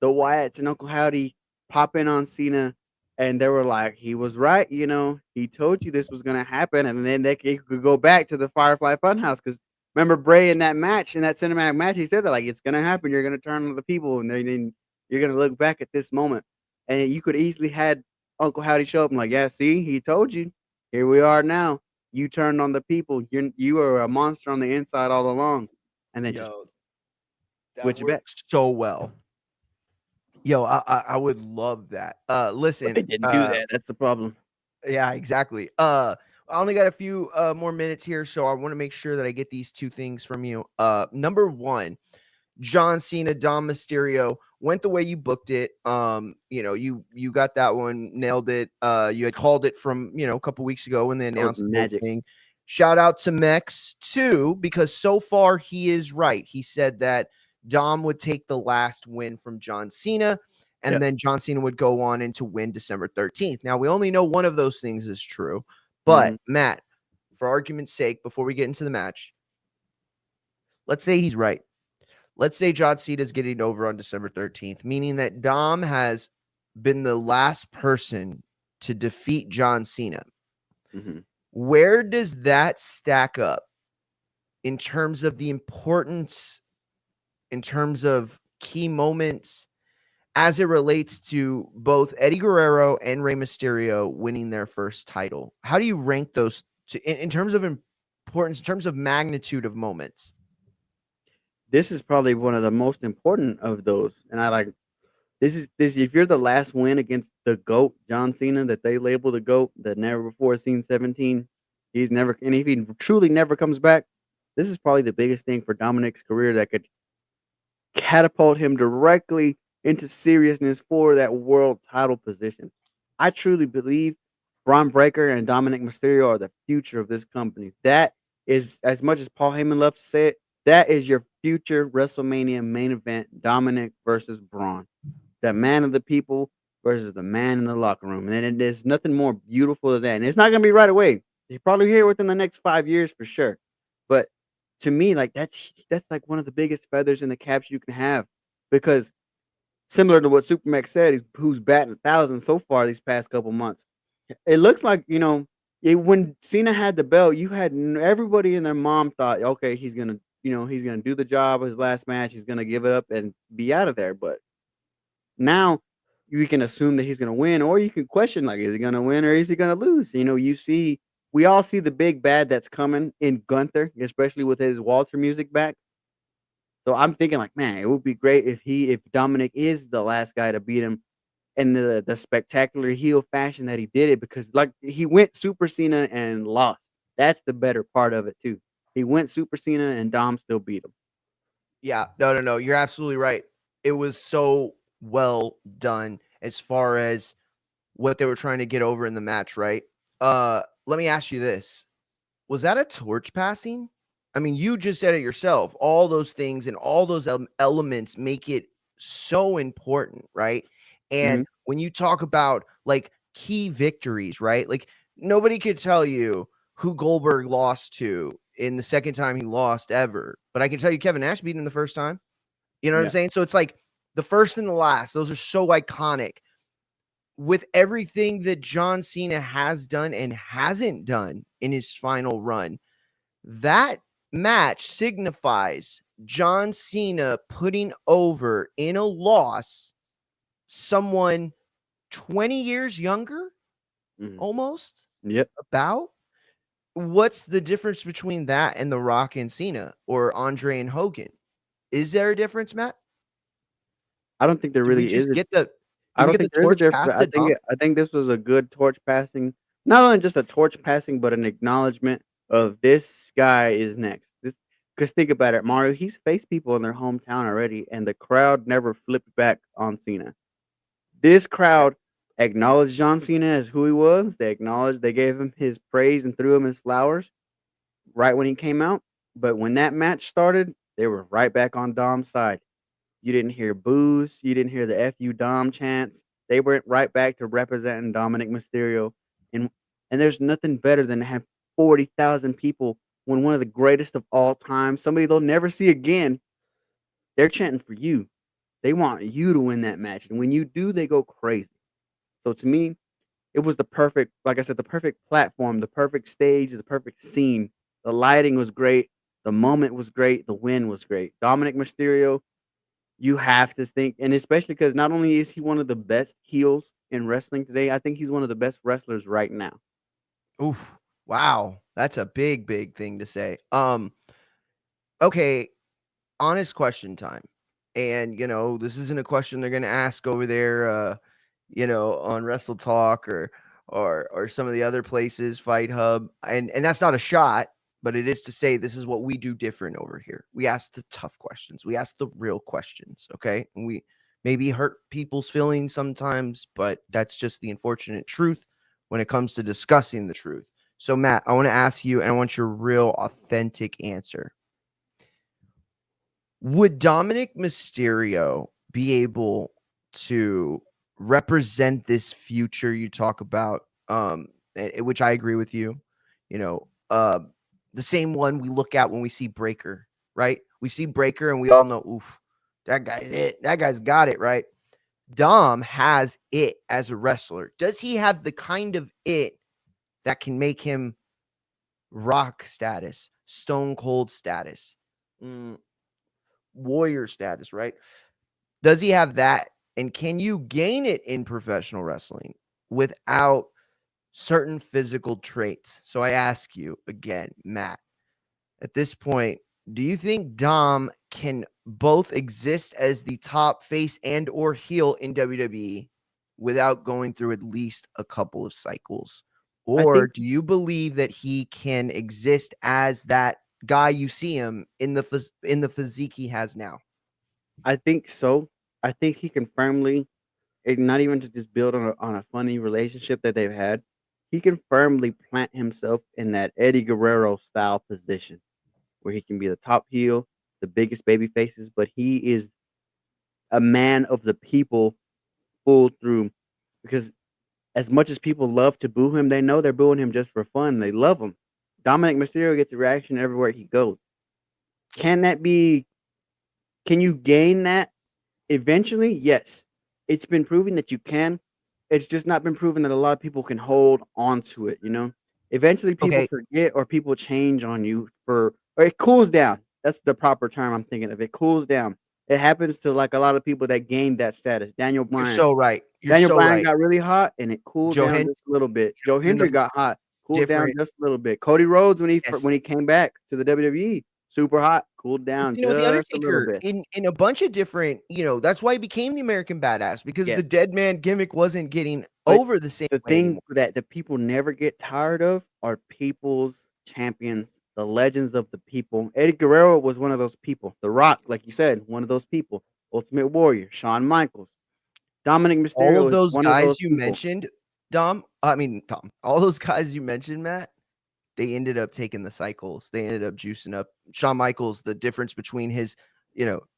the Wyatts and Uncle Howdy pop in on Cena, and they were like, he was right, he told you this was gonna happen, and then they could go back to the Firefly Funhouse because remember Bray in that match, in that cinematic match, he said that like it's gonna happen, you're gonna turn on the people, and then you're gonna look back at this moment, and you could easily had Uncle Howdy show up and like, yeah, see, he told you, here we are now. You turned on the people. You are a monster on the inside all along, and then just Yo, that switch it back. works so well. Yo, I would love that. But Listen, they didn't do that. That's the problem. yeah, exactly. I only got a few more minutes here, so I want to make sure that I get these two things from you. Number one, John Cena, Dom Mysterio went the way you booked it. You got that one, nailed it. You had called it from a couple weeks ago when they That was announced the whole magic. thing. Shout out to Mex too, because so far he is right. He said that Dom would take the last win from John Cena, and Yep. then John Cena would go on and to win December 13th. Now we only know one of those things is true, but Mhm. Matt, for argument's sake, before we get into the match, let's say he's right. Let's say John Cena is getting over on December 13th, meaning that Dom has been the last person to defeat John Cena. Mhm. Where does that stack up in terms of the importance, in terms of key moments as it relates to both Eddie Guerrero and Rey Mysterio winning their first title? How do you rank those in terms of importance, in terms of magnitude of moments? This is probably one of the most important of those, and I like this. If you're the last win against the GOAT, John Cena, that they label the GOAT, that never before seen 17, he's never, and if he truly never comes back, this is probably the biggest thing for Dominic's career that could catapult him directly into seriousness for that world title position. I truly believe Braun Breaker and Dominic Mysterio are the future of this company. That is, as much as Paul Heyman loves to say it, that is your future WrestleMania main event, Dominic versus Braun. The man of the people versus the man in the locker room. And there's nothing more beautiful than that. And it's not going to be right away. You're probably here within the next 5 years for sure. But to me, like that's like one of the biggest feathers in the caps you can have, because similar to what Supermax said, he's who's batting 1,000 so far these past couple months. It looks like, when Cena had the belt, you had everybody and their mom thought, okay, he's gonna do the job of his last match. He's gonna give it up and be out of there. But now you can assume that he's gonna win, or you can question, like, is he gonna win or is he gonna lose? We all see the big bad that's coming in Gunther, especially with his Walter music back. So I'm thinking, like, man, it would be great if Dominic is the last guy to beat him in the spectacular heel fashion that he did it, because, like, he went Super Cena and lost. That's the better part of it too. He went Super Cena and Dom still beat him. Yeah, no. You're absolutely right. It was so well done as far as what they were trying to get over in the match, right? Let me ask you this. Was that a torch passing? I mean, you just said it yourself. All those things and all those elements make it so important, right? And Hmm. when you talk about like key victories, right? Like nobody could tell you who Goldberg lost to in the second time he lost ever, but I can tell you Kevin Nash beat him the first time. You know what I'm Yeah, saying? So it's like the first and the last, those are so iconic. With everything that John Cena has done and hasn't done in his final run, that match signifies John Cena putting over in a loss someone 20 years younger, hmm, almost yep. about. What's the difference between that and The Rock and Cena or Andre and Hogan? Is there a difference, Matt? I don't think there Did we really just is. get the did I we don't get the think there is a torch difference. passed to Dom? I think this was a good torch passing. Not only just a torch passing, but an acknowledgement of this guy is next. This Because think about it, Mario. He's faced people in their hometown already, and the crowd never flipped back on Cena. This Okay. crowd acknowledged John Cena as who he was. They gave him his praise and threw him his flowers right when he came out. But when that match started, they were right back on Dom's side. You didn't hear boos. You didn't hear the "F you Dom" chants. They went right back to representing Dominic Mysterio, and there's nothing better than to have 40,000 people when one of the greatest of all time, somebody they'll never see again, they're chanting for you. They want you to win that match, and when you do, they go crazy. So to me, it was the perfect, like I said, the perfect platform, the perfect stage, the perfect scene. The lighting was great. The moment was great. The win was great. Dominic Mysterio, you have to think, and especially because not only is he one of the best heels in wrestling today, I think he's one of the best wrestlers right now. Oof. Wow. That's a big, big thing to say. Okay, honest question time. And this isn't a question they're gonna ask over there, on Wrestle Talk or some of the other places, Fight Hub. And that's not a shot, but it is to say this is what we do different over here. We ask the tough questions. We ask the real questions. Okay. And we maybe hurt people's feelings sometimes, but that's just the unfortunate truth when it comes to discussing the truth. So Matt, I want to ask you, and I want your real authentic answer. Would Dominic Mysterio be able to represent this future you talk about? Which I agree with you. You know, uh, the same one we look at when we see Breaker, right? We see Breaker and we all know, oof, that guy's it. That guy's got it, right? Dom has it as a wrestler. Does he have the kind of it that can make him rock status, stone cold status? Mm, warrior status, right? Does he have that? And can you gain it in professional wrestling without certain physical traits? So I ask you again, Matt, at this point, do you think Dom can both exist as the top face and or heel in WWE without going through at least a couple of cycles? I Or think do you believe that he can exist as that guy you see him in the physique he has now? I think so. I think he can firmly, not even to just build on a funny relationship that they've had. He can firmly plant himself in that Eddie Guerrero style position where he can be the top heel, the biggest baby faces, but he is a man of the people full through, because as much as people love to boo him, they know they're booing him just for fun. They love him. Dominic Mysterio gets a reaction everywhere he goes. Can that be? Can you gain that eventually? Yes, it's been proven that you can. It's just not been proven that a lot of people can hold on to it. Eventually people Okay, forget or people change on you or it cools down. That's the proper term I'm thinking of. It cools down. It happens to like a lot of people that gained that status. Daniel you're Bryan. so right. You're Daniel so Bryan right. got really hot and it cooled Joe down Hen, just a little bit. Joe even Hendry though got hot, cooled down different. just a little bit. Cody Rhodes Yes. when he came back to the WWE, super hot, cooled But, down The just a little Undertaker bit. in a bunch of different, that's why he became the American Badass because Yes. the dead man gimmick wasn't getting But over the same the way thing anymore. that the people never get tired of are people's champions, the legends of the people. Eddie Guerrero was one of those people. The Rock, like you said, one of those people. Ultimate Warrior, Shawn Michaels. Dominic All Mysterio of is those one of those guys you people. mentioned, Tom, all those guys you mentioned, Matt, they ended up taking the cycles. They ended up juicing up. Shawn Michaels, the difference between his,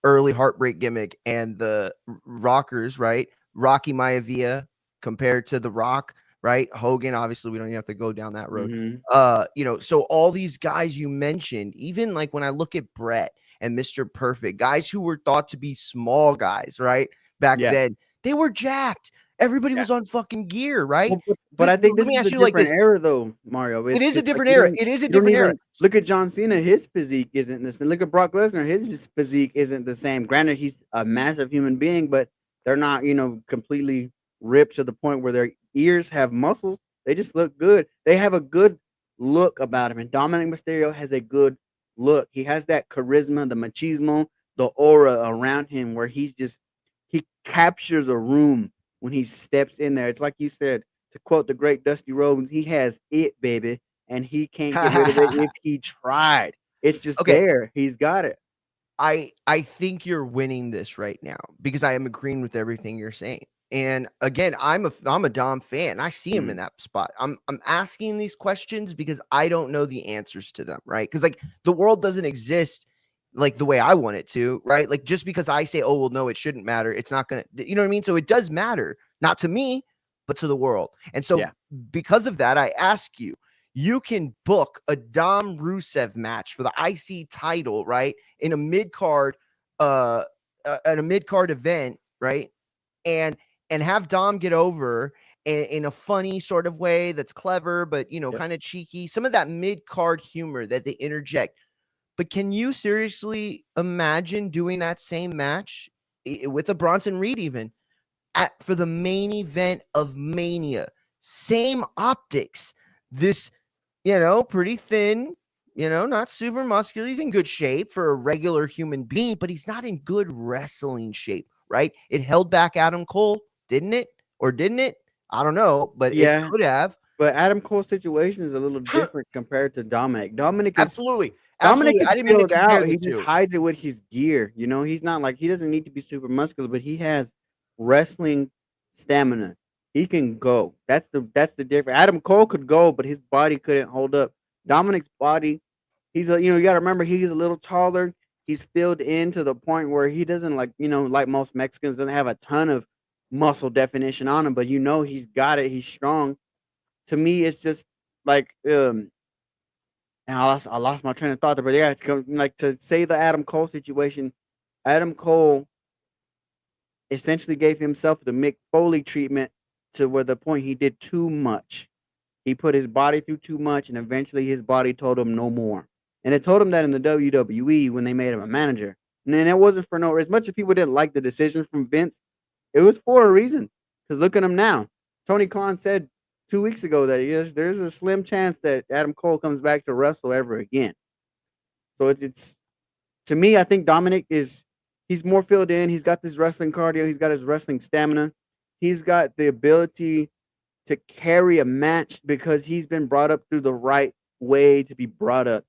early heartbreak gimmick and the rockers, right? Rocky Maivia compared to The Rock, right? Hogan, obviously, we don't even have to go down that road. Mhm. So all these guys you mentioned, even like when I look at Brett and Mr. Perfect, guys who were thought to be small guys, right? Back Yeah, then, they were jacked. Everybody yeah. was on fucking gear, right? Well, but This, I think let this me is ask a you like different this. era though, Mario. It is a It's like different era. It is a you don't different era. even look at John Cena. His physique isn't the same. Look at Brock Lesnar. His physique isn't the same. Granted, he's a massive human being, but they're not, completely ripped to the point where their ears have muscles. They just look good. They have a good look about him. And Dominic Mysterio has a good look. He has that charisma, the machismo, the aura around him where he captures a room when he steps in there. It's like you said, to quote the great Dusty Rhodes, he has it, baby, and he can't get rid of it if he tried. It's just Okay, there. He's got it. I think you're winning this right now because I am agreeing with everything you're saying. And again, I'm a Dom fan. I see him in Mhm. that spot. I'm asking these questions because I don't know the answers to them, right? Because like the world doesn't exist like the way I want it to, right? Like just because I say, oh well, no, it shouldn't matter, it's not gonna, you know what I mean? So it does matter, not to me, but to the world. And so Yeah. because of that, I ask you, you can book a Dom Rusev match for the IC title, right? In a mid card, at a mid card event, right? And have Dom get over in a funny sort of way that's clever, but Yep. kind of cheeky. Some of that mid card humor that they interject. But can you seriously imagine doing that same match with a Bronson Reed even for the main event of Mania? Same optics. This pretty thin, not super muscular. He's in good shape for a regular human being, but he's not in good wrestling shape, right? It held back Adam Cole, didn't it? Or didn't it? I don't know, but it Yeah. could have. But Adam Cole's situation is a little different compared to Dominic. Absolutely. Dominic Absolutely. is I didn't mean to filled compare out. the He just two. hides it with his gear. He's not like he doesn't need to be super muscular, but he has wrestling stamina. He can go. That's the difference. Adam Cole could go, but his body couldn't hold up. Dominic's body, you got to remember he's a little taller. He's filled in to the point where he doesn't like most Mexicans doesn't have a ton of muscle definition on him, but he's got it. He's strong. To me, it's just like and I lost my train of thought there, but yeah, like to say the Adam Cole situation. Adam Cole essentially gave himself the Mick Foley treatment to where the point he did too much. He put his body through too much, and eventually his body told him no more. And it told him that in the WWE when they made him a manager. And then it wasn't for no. As much as people didn't like the decision from Vince, it was for a reason. Because look at him now. Tony Khan said 2 weeks ago that yes, there's a slim chance that Adam Cole comes back to wrestle ever again. So it's to me, I think Dominic he's more filled in. He's got this wrestling cardio. He's got his wrestling stamina. He's got the ability to carry a match because he's been brought up through the right way to be brought up.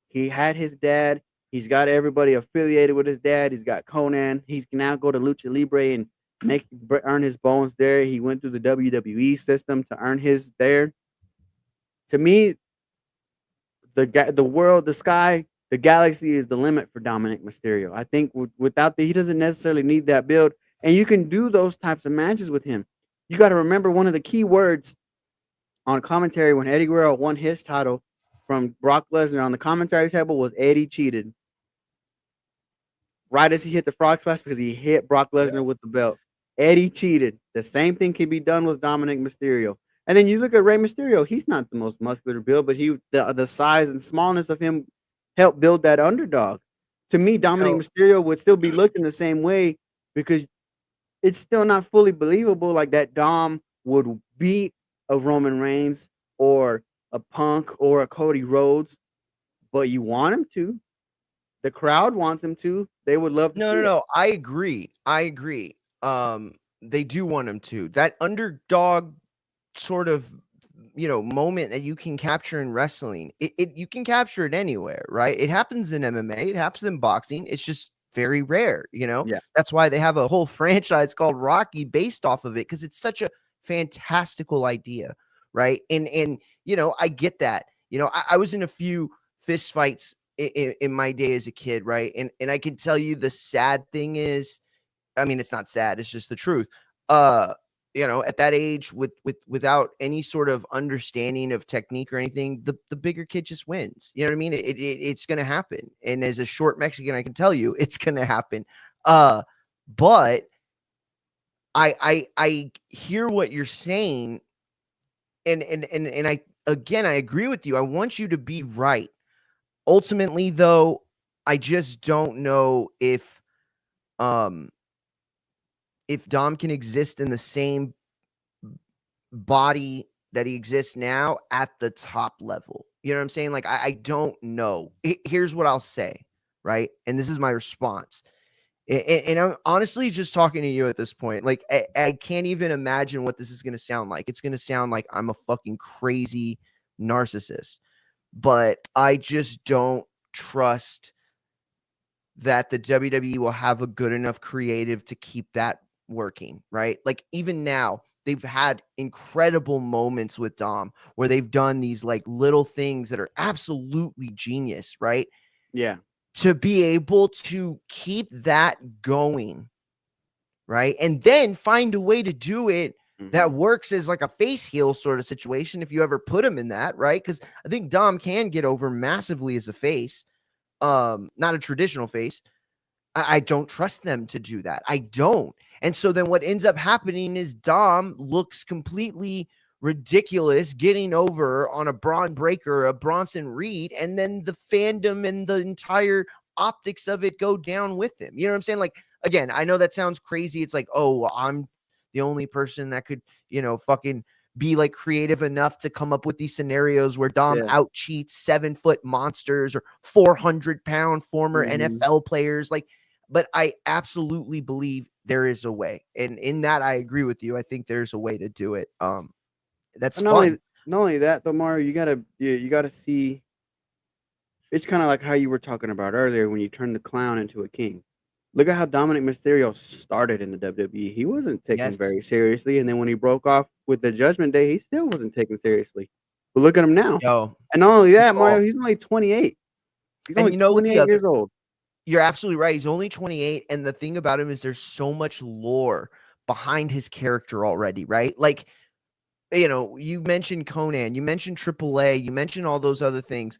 He had his dad. He's got everybody affiliated with his dad. He's got Conan. He can now go to Lucha Libre and earn his bones there. He went through the WWE system to earn his there. To me, the world, the sky, the galaxy is the limit for Dominic Mysterio. I think without he doesn't necessarily need that build, and you can do those types of matches with him. You got to remember one of the key words on commentary when Eddie Guerrero won his title from Brock Lesnar on the commentary table was Eddie cheated. right as he hit the frog splash because he hit Brock Yeah. Lesnar with the belt. Eddie cheated. The same thing can be done with Dominic Mysterio. And then you look at Rey Mysterio. He's not the most muscular build, but the size and smallness of him helped build that underdog. To me, Dominic No, Mysterio would still be looking the same way because it's still not fully believable like that Dom would beat a Roman Reigns or a Punk or a Cody Rhodes, but you want him to. The crowd wants him to. They would love to no, see no, it. no. I agree. I agree. They do want him to. That underdog sort of moment that you can capture in wrestling, it you can capture it anywhere, right? It happens in MMA, it happens in boxing. It's just very rare. Yeah. That's why they have a whole franchise called Rocky based off of it, because it's such a fantastical idea, right? And I get that. I was in a few fist fights in my day as a kid, right? And I can tell you, the sad thing is, I mean, it's not sad, it's just the truth. Uh, at that age, without any sort of understanding of technique or anything, the bigger kid just wins. You know what I mean? It's gonna happen. And as a short Mexican, I can tell you it's gonna happen. But I hear what you're saying, and I agree with you. I want you to be right. Ultimately, though, I just don't know um if Dom can exist in the same body that he exists now at the top level. You know what I'm saying? Like, I don't know. Here's what I'll say, right? And this is my response. And I'm honestly just talking to you at this point. Like, I can't even imagine what this is going to sound like. It's going to sound like I'm a fucking crazy narcissist, but I just don't trust that the WWE will have a good enough creative to keep that working, right? Like, even now, they've had incredible moments with Dom where they've done these like little things that are absolutely genius, right? Yeah. To be able to keep that going, right? And then find a way to do it that Mhm. works as like a face heel sort of situation if you ever put him in that, right? Because I think Dom can get over massively as a face, not a traditional face. I don't trust them to do that. I don't. And so then what ends up happening is Dom looks completely ridiculous getting over on a Braun Breaker, a Bronson Reed, and then the fandom and the entire optics of it go down with him. You know what I'm saying? Like, again, I know that sounds crazy. It's like, oh, well, I'm the only person that could, fucking be like creative enough to come up with these scenarios where Dom Yeah. out cheats 7-foot monsters or 400-pound former Mhm. NFL players. Like, but I absolutely believe there is a way. And in that, I agree with you. I think there's a way to do it. That's And fun. not only that though, Mario, you gotta see it's kinda like how you were talking about earlier when you turn the clown into a king. Look at how Dominic Mysterio started in the WWE. He wasn't taken Yes. very seriously, and then when he broke off with the Judgment Day, he still wasn't taken seriously. But look at him now. Yo, And not only he that, Mario, evolved. he's only 28. He's And only you know what, 28 years old. you're absolutely right. He's only 28. And the thing about him is there's so much lore behind his character already, right? Like, you mentioned Conan, you mentioned AAA, you mentioned all those other things,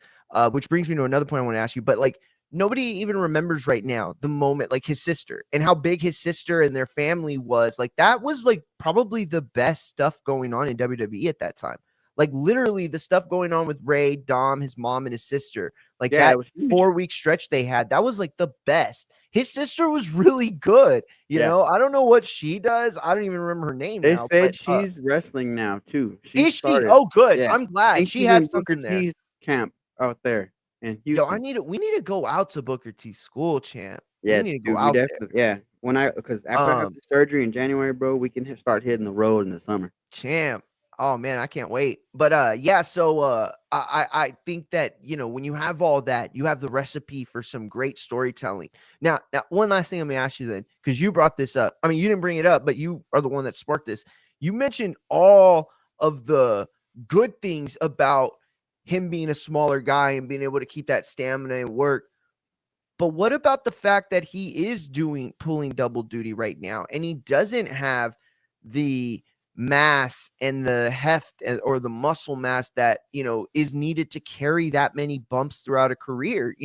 which brings me to another point I want to ask you. But like, nobody even remembers right now the moment, like his sister and how big his sister and their family was. Like, that was like probably the best stuff going on in WWE at that time. Like, literally the stuff going on with Ray, Dom, his mom, and his sister. Like, Yeah, that it was huge. 4-week stretch they had, that was like the best. His sister was really good. Yeah. I don't know what she does. I don't even remember her name They now, said but she's wrestling now too. She is she? started. Oh, good. Yeah. I'm I glad. think She she's had in Booker something there. T's camp out there in Yo, Houston. we need to go out to Booker T school, champ. We Yeah, need to go dude, we out there. definitely yeah. Because after I have Um, the surgery in January, bro, we can start hitting the road in the summer. champ. Oh man, I can't wait. But yeah, so I think that, when you have all that, you have the recipe for some great storytelling. Now one last thing let me ask you then, because you brought this up. I mean, you didn't bring it up, but you are the one that sparked this. You mentioned all of the good things about him being a smaller guy and being able to keep that stamina and work. But what about the fact that he is pulling double duty right now, and he doesn't have the mass and the heft or the muscle mass that is needed to carry that many bumps throughout a career?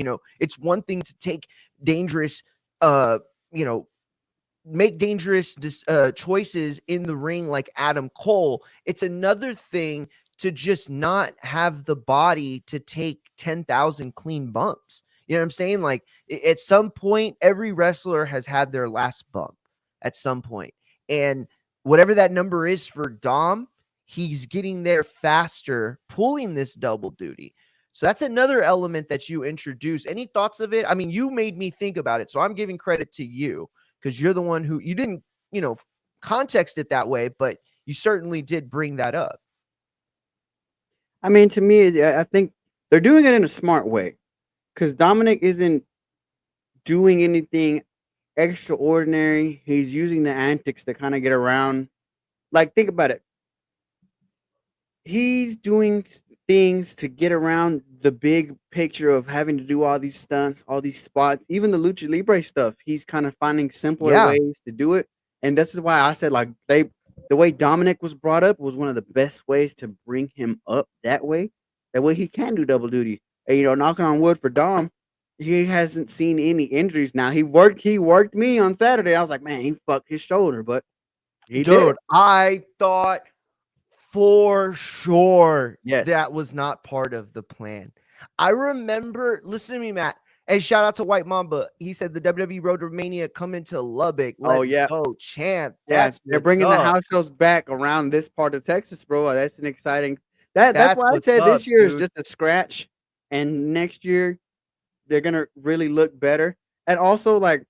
It's one thing to take dangerous you know, make dangerous choices in the ring like Adam Cole. It's another thing to just not have the body to take 10,000 clean bumps. You know what I'm saying? Like at some point, every wrestler has had their last bump at some point. And whatever that number is for Dom, he's getting there faster, pulling this double duty. So that's another element that you introduce. Any thoughts of it? I mean, you made me think about it. So I'm giving credit to you because you're the one who you didn't, context it that way, but you certainly did bring that up. I mean, to me, I think they're doing it in a smart way because Dominic isn't doing anything extraordinary. He's using the antics to kind of get around. Like, think about it. He's doing things to get around the big picture of having to do all these stunts, all these spots, even the lucha libre stuff. He's kind of finding simpler Yeah, ways to do it, and this is why I said like the way Dominic was brought up was one of the best ways to bring him up that way. That way he can do double duty. And knocking on wood for Dom, he hasn't seen any injuries. Now he worked me on Saturday. I was like, man, he fucked his shoulder, but he did dude, it. I thought for sure Yes. that was not part of the plan. I remember, listen to me, Matt. Hey, shout out to White Mamba. He said the WWE Road to Mania coming to Lubbock. Oh Let's yeah. go, champ. Yeah, That's they're what's bringing the up. house shows back around this part of Texas, bro. That's an exciting. That's That's why I what's said up, this year is dude. just a scratch, and next year they're gonna really look better. And also, like,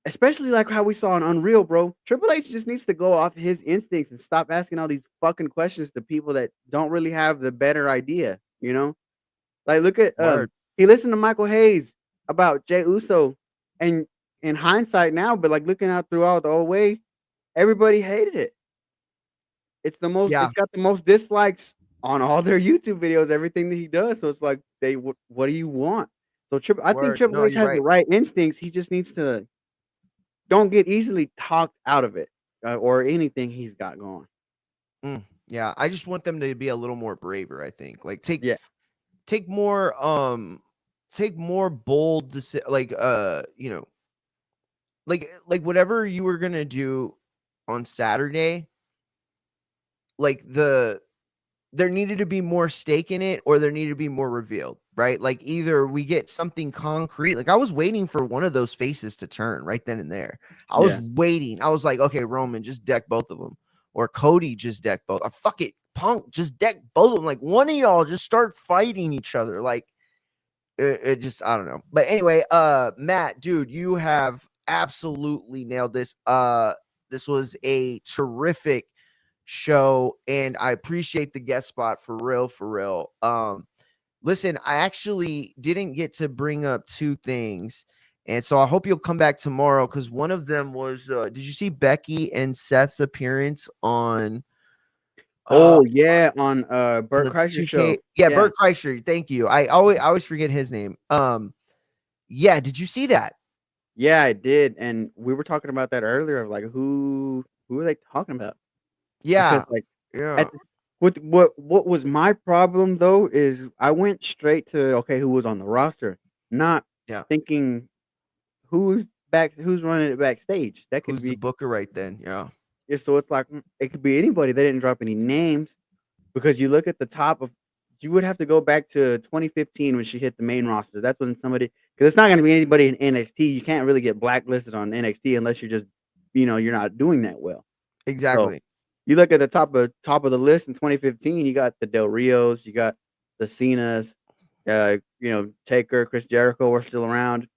especially like how we saw in Unreal, bro. Triple H just needs to go off his instincts and stop asking all these fucking questions to people that don't really have the better idea. Like look at Word. he listened to Michael Hayes about Jay Uso, and in hindsight now, but like looking out throughout the old way, everybody hated it. Yeah, It's got the most dislikes on all their YouTube videos, everything that he does. So it's like what do you want? So I think word. Triple No, H you're has the right. right instincts. He just needs to don't get easily talked out of it or anything he's got going. Yeah, I just want them to be a little more braver, I think. Like Yeah, take more take more bold like like whatever you were going to do on Saturday, like there needed to be more stake in it or there needed to be more revealed, right? Like either we get something concrete. Like I was waiting for one of those faces to turn right then and there. I was yeah. waiting. I was like, okay, Roman, just deck both of them. Or Cody, just deck both. Or fuck it, Punk, just deck both of them. Like one of y'all just start fighting each other. Like it just, I don't know. But anyway, Matt, dude, you have absolutely nailed this. This was a terrific show, and I appreciate the guest spot for real, for real. Listen, I actually didn't get to bring up two things, and so I hope you'll come back tomorrow because one of them was, did you see Becky and Seth's appearance uh Oh yeah, on on Bert the Kreischer show. 2K? Yeah, Yeah, Bert Kreischer. Thank you. I always forget his name. Yeah, did you see that? yeah, I did, and we were talking about that earlier. Of like who are they talking about? Because Yeah, like yeah, at the, what was my problem though is I went straight to okay, who was on the roster, not yeah. thinking who's running it backstage. That could Who's the be booker right then? Yeah, yeah, so it's like it could be anybody. They didn't drop any names because you look at the top of you would have to go back to 2015 when she hit the main roster. That's when somebody because it's not going to be anybody in NXT. You can't really get blacklisted on NXT unless you're just you're not doing that well. So exactly. you look at the top of the list in 2015. You got the Del Rios, you got the Cenas, Taker, Chris Jericho were still around,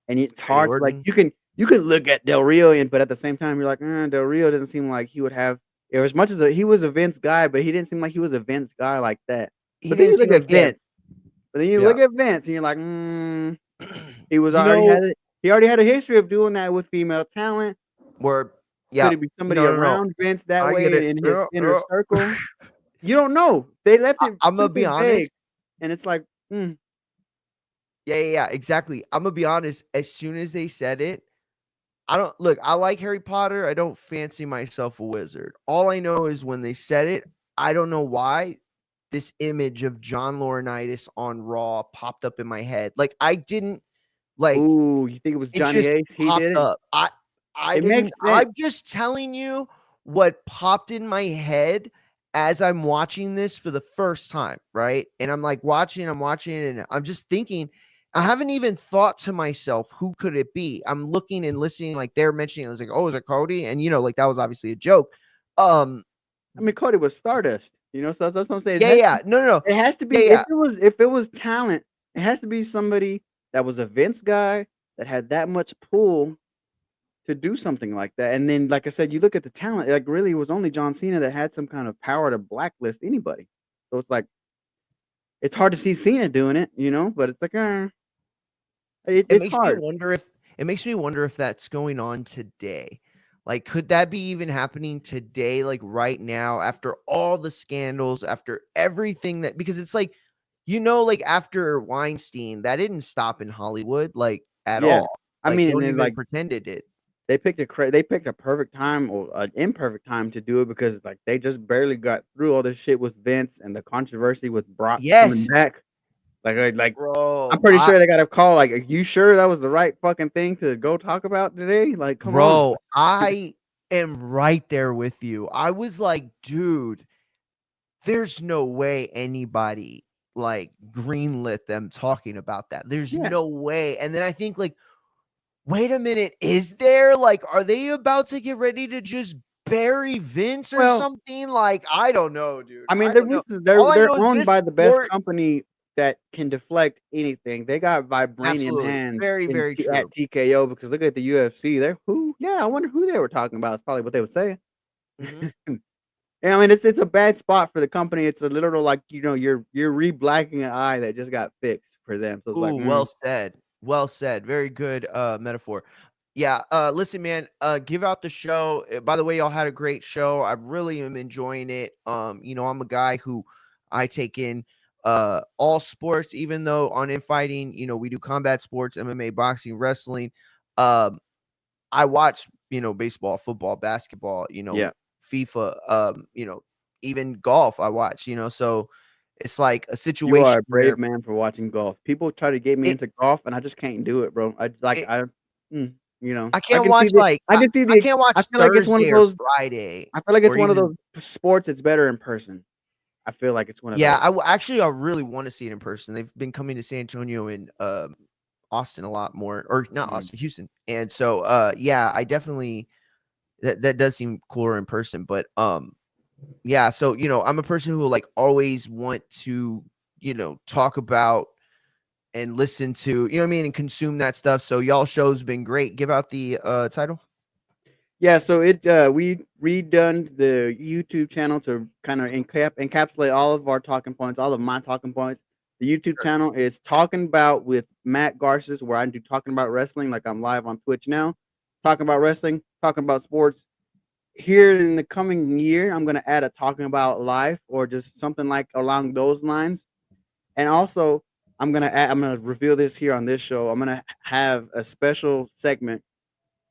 and it's Randy hard to like Orton. you can look at Del Rio, but at the same time you're like, Del Rio doesn't seem like he would have. As much as he was a Vince guy, but he didn't seem like he was a Vince guy like that. He But then didn't you seem look at like he had. Vince. But then you Yeah. look at Vince, and you're like, he was You already know, had it. He already had a history of doing that with female talent. where, Could yeah, it be somebody no, no, no. around Vince that I get way it. in his Yeah, inner yeah. circle? You don't know. They left it I'm gonna super be vague, honest. and it's like, Yeah, exactly. I'm gonna be honest. As soon as they said it, I don't look. I like Harry Potter. I don't fancy myself a wizard. All I know is when they said it, I don't know why. This image of John Laurinaitis on Raw popped up in my head. Like I didn't Like, Ooh, you think it was it Johnny just Ace? He did popped it? up. I It makes didn't sense. I'm just telling you what popped in my head as I'm watching this for the first time, right? And I'm like I'm watching, and I'm just thinking, I haven't even thought to myself, who could it be? I'm looking and listening, like they're mentioning, I was like, oh, is it Cody? And like that was obviously a joke. Um, I mean, Cody was Stardust, so that's what I'm saying. yeah, yeah. No, no, no. It has to Yeah, be yeah. if it was talent, it has to be somebody that was a Vince guy that had that much pull to do something like that. And then, like I said, you look at the talent, like really it was only John Cena that had some kind of power to blacklist anybody. So it's like it's hard to see Cena doing it, but it's like It it's makes me hard. wonder if that's going on today. Like, could that be even happening today, like right now, after all the scandals, after everything that, because it's like, like after Weinstein, that didn't stop in Hollywood, like at Yeah. all. I Like, mean, and don't then even like pretend it did. they picked a perfect time or an imperfect time to do it because like they just barely got through all this shit with Vince and the controversy with Brock coming Yes, back. Like I'm bro. pretty sure they got a call. Like, are you sure that was the right fucking thing to go talk about today? Like, come on. I am right there with you. I was like, dude, there's no way anybody like greenlit them talking about that. There's Yeah. no way. And then I think like, wait a minute, is there? Like, are they about to get ready to just bury Vince or Well, something? Like, I don't know, dude. I mean, I don't know. All I they're know is owned this by the best sport. company that can deflect anything. They got vibranium Absolutely. hands Very, very at true. TKO because look at the UFC. They're who? Yeah, I wonder who they were talking about. It's probably what they would say. Mhm. Yeah, I mean, it's a bad spot for the company. It's a literal like you're re-blacking an eye that just got fixed for them. So it's like, Ooh, well said. Well said. Very good metaphor. Yeah, listen, man, give out the show. By the way, y'all had a great show. I really am enjoying it. I'm a guy who I take in all sports, even though on infighting, we do combat sports, MMA, boxing, wrestling. Um, I watch, baseball, football, basketball, yeah, FIFA, even golf I watch, so it's like a you are situation a where brave man for watching golf. People try to get me it into golf, and I just can't do it, bro. I like it mm, I I can't can see watch, the like I can see I the. can't I watch feel like it's one of Thursday or those. Friday I feel like it's or one of even those sports. It's better in person. I feel like it's one of yeah, those. actually, I really wanna see it in person. They've been coming to San Antonio and, Austin a lot more, or not Mm. Austin, Houston, and so, yeah, I definitely that does seem cooler in person, but, yeah, so, I'm a person who, like, always want to, talk about and listen to, you know what I mean, and consume that stuff, so y'all show's been great. Give out the, title? Yeah, so we redone the YouTube channel to kind of encapsulate all of our talking points, all of my talking points. The YouTube Sure. channel is talking about with Matt Garces, where I do talking about wrestling, like I'm live on Twitch now, talking about wrestling, talking about sports. Here in the coming year, I'm gonna add a talking about life or just something like along those lines. And also, I'm gonna reveal this here on this show. I'm gonna have a special segment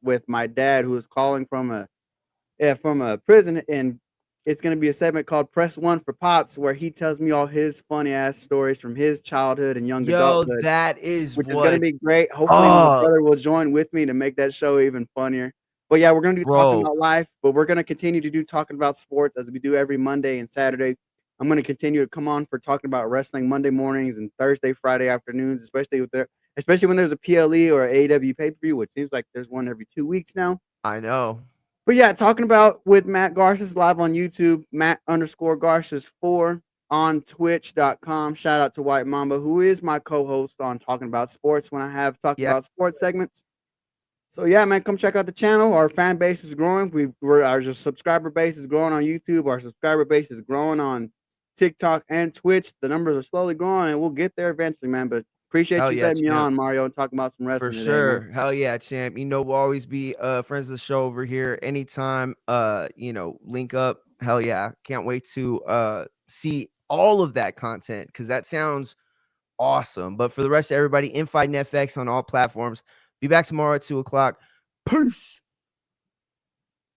with my dad who is calling from a prison, and it's gonna be a segment called "Press One for Pops," where he tells me all his funny ass stories from his childhood and young Yo, adulthood, that is which is gonna what be great. Hopefully, my oh, brother will join with me to make that show even funnier. But yeah, we're gonna do talking bro, about life, but we're gonna continue to do talking about sports as we do every Monday and Saturday. I'm gonna continue to come on for talking about wrestling Monday mornings and Thursday, Friday afternoons, especially when there's a PLE or AEW pay per view, which seems like there's one every 2 weeks now. I know. But yeah, talking about with Matt Garces live on YouTube, Matt_Garces4 on Twitch.com. Shout out to White Mamba, who is my co-host on Talking About Sports when I have talking Yeah, about sports segments. So yeah, man, come check out the channel. Our fan base is growing. Our subscriber base is growing on YouTube. Our subscriber base is growing on TikTok and Twitch. The numbers are slowly growing, and we'll get there eventually, man. But appreciate hell you yeah, letting me champ. on, Mario, and talking about some For wrestling today, man. sure. Hell yeah, champ. We'll always be friends of the show over here anytime. Link up. Hell yeah. Can't wait to see all of that content because that sounds awesome. But for the rest of everybody, INFX on all platforms. Be back tomorrow at 2 o'clock. Peace.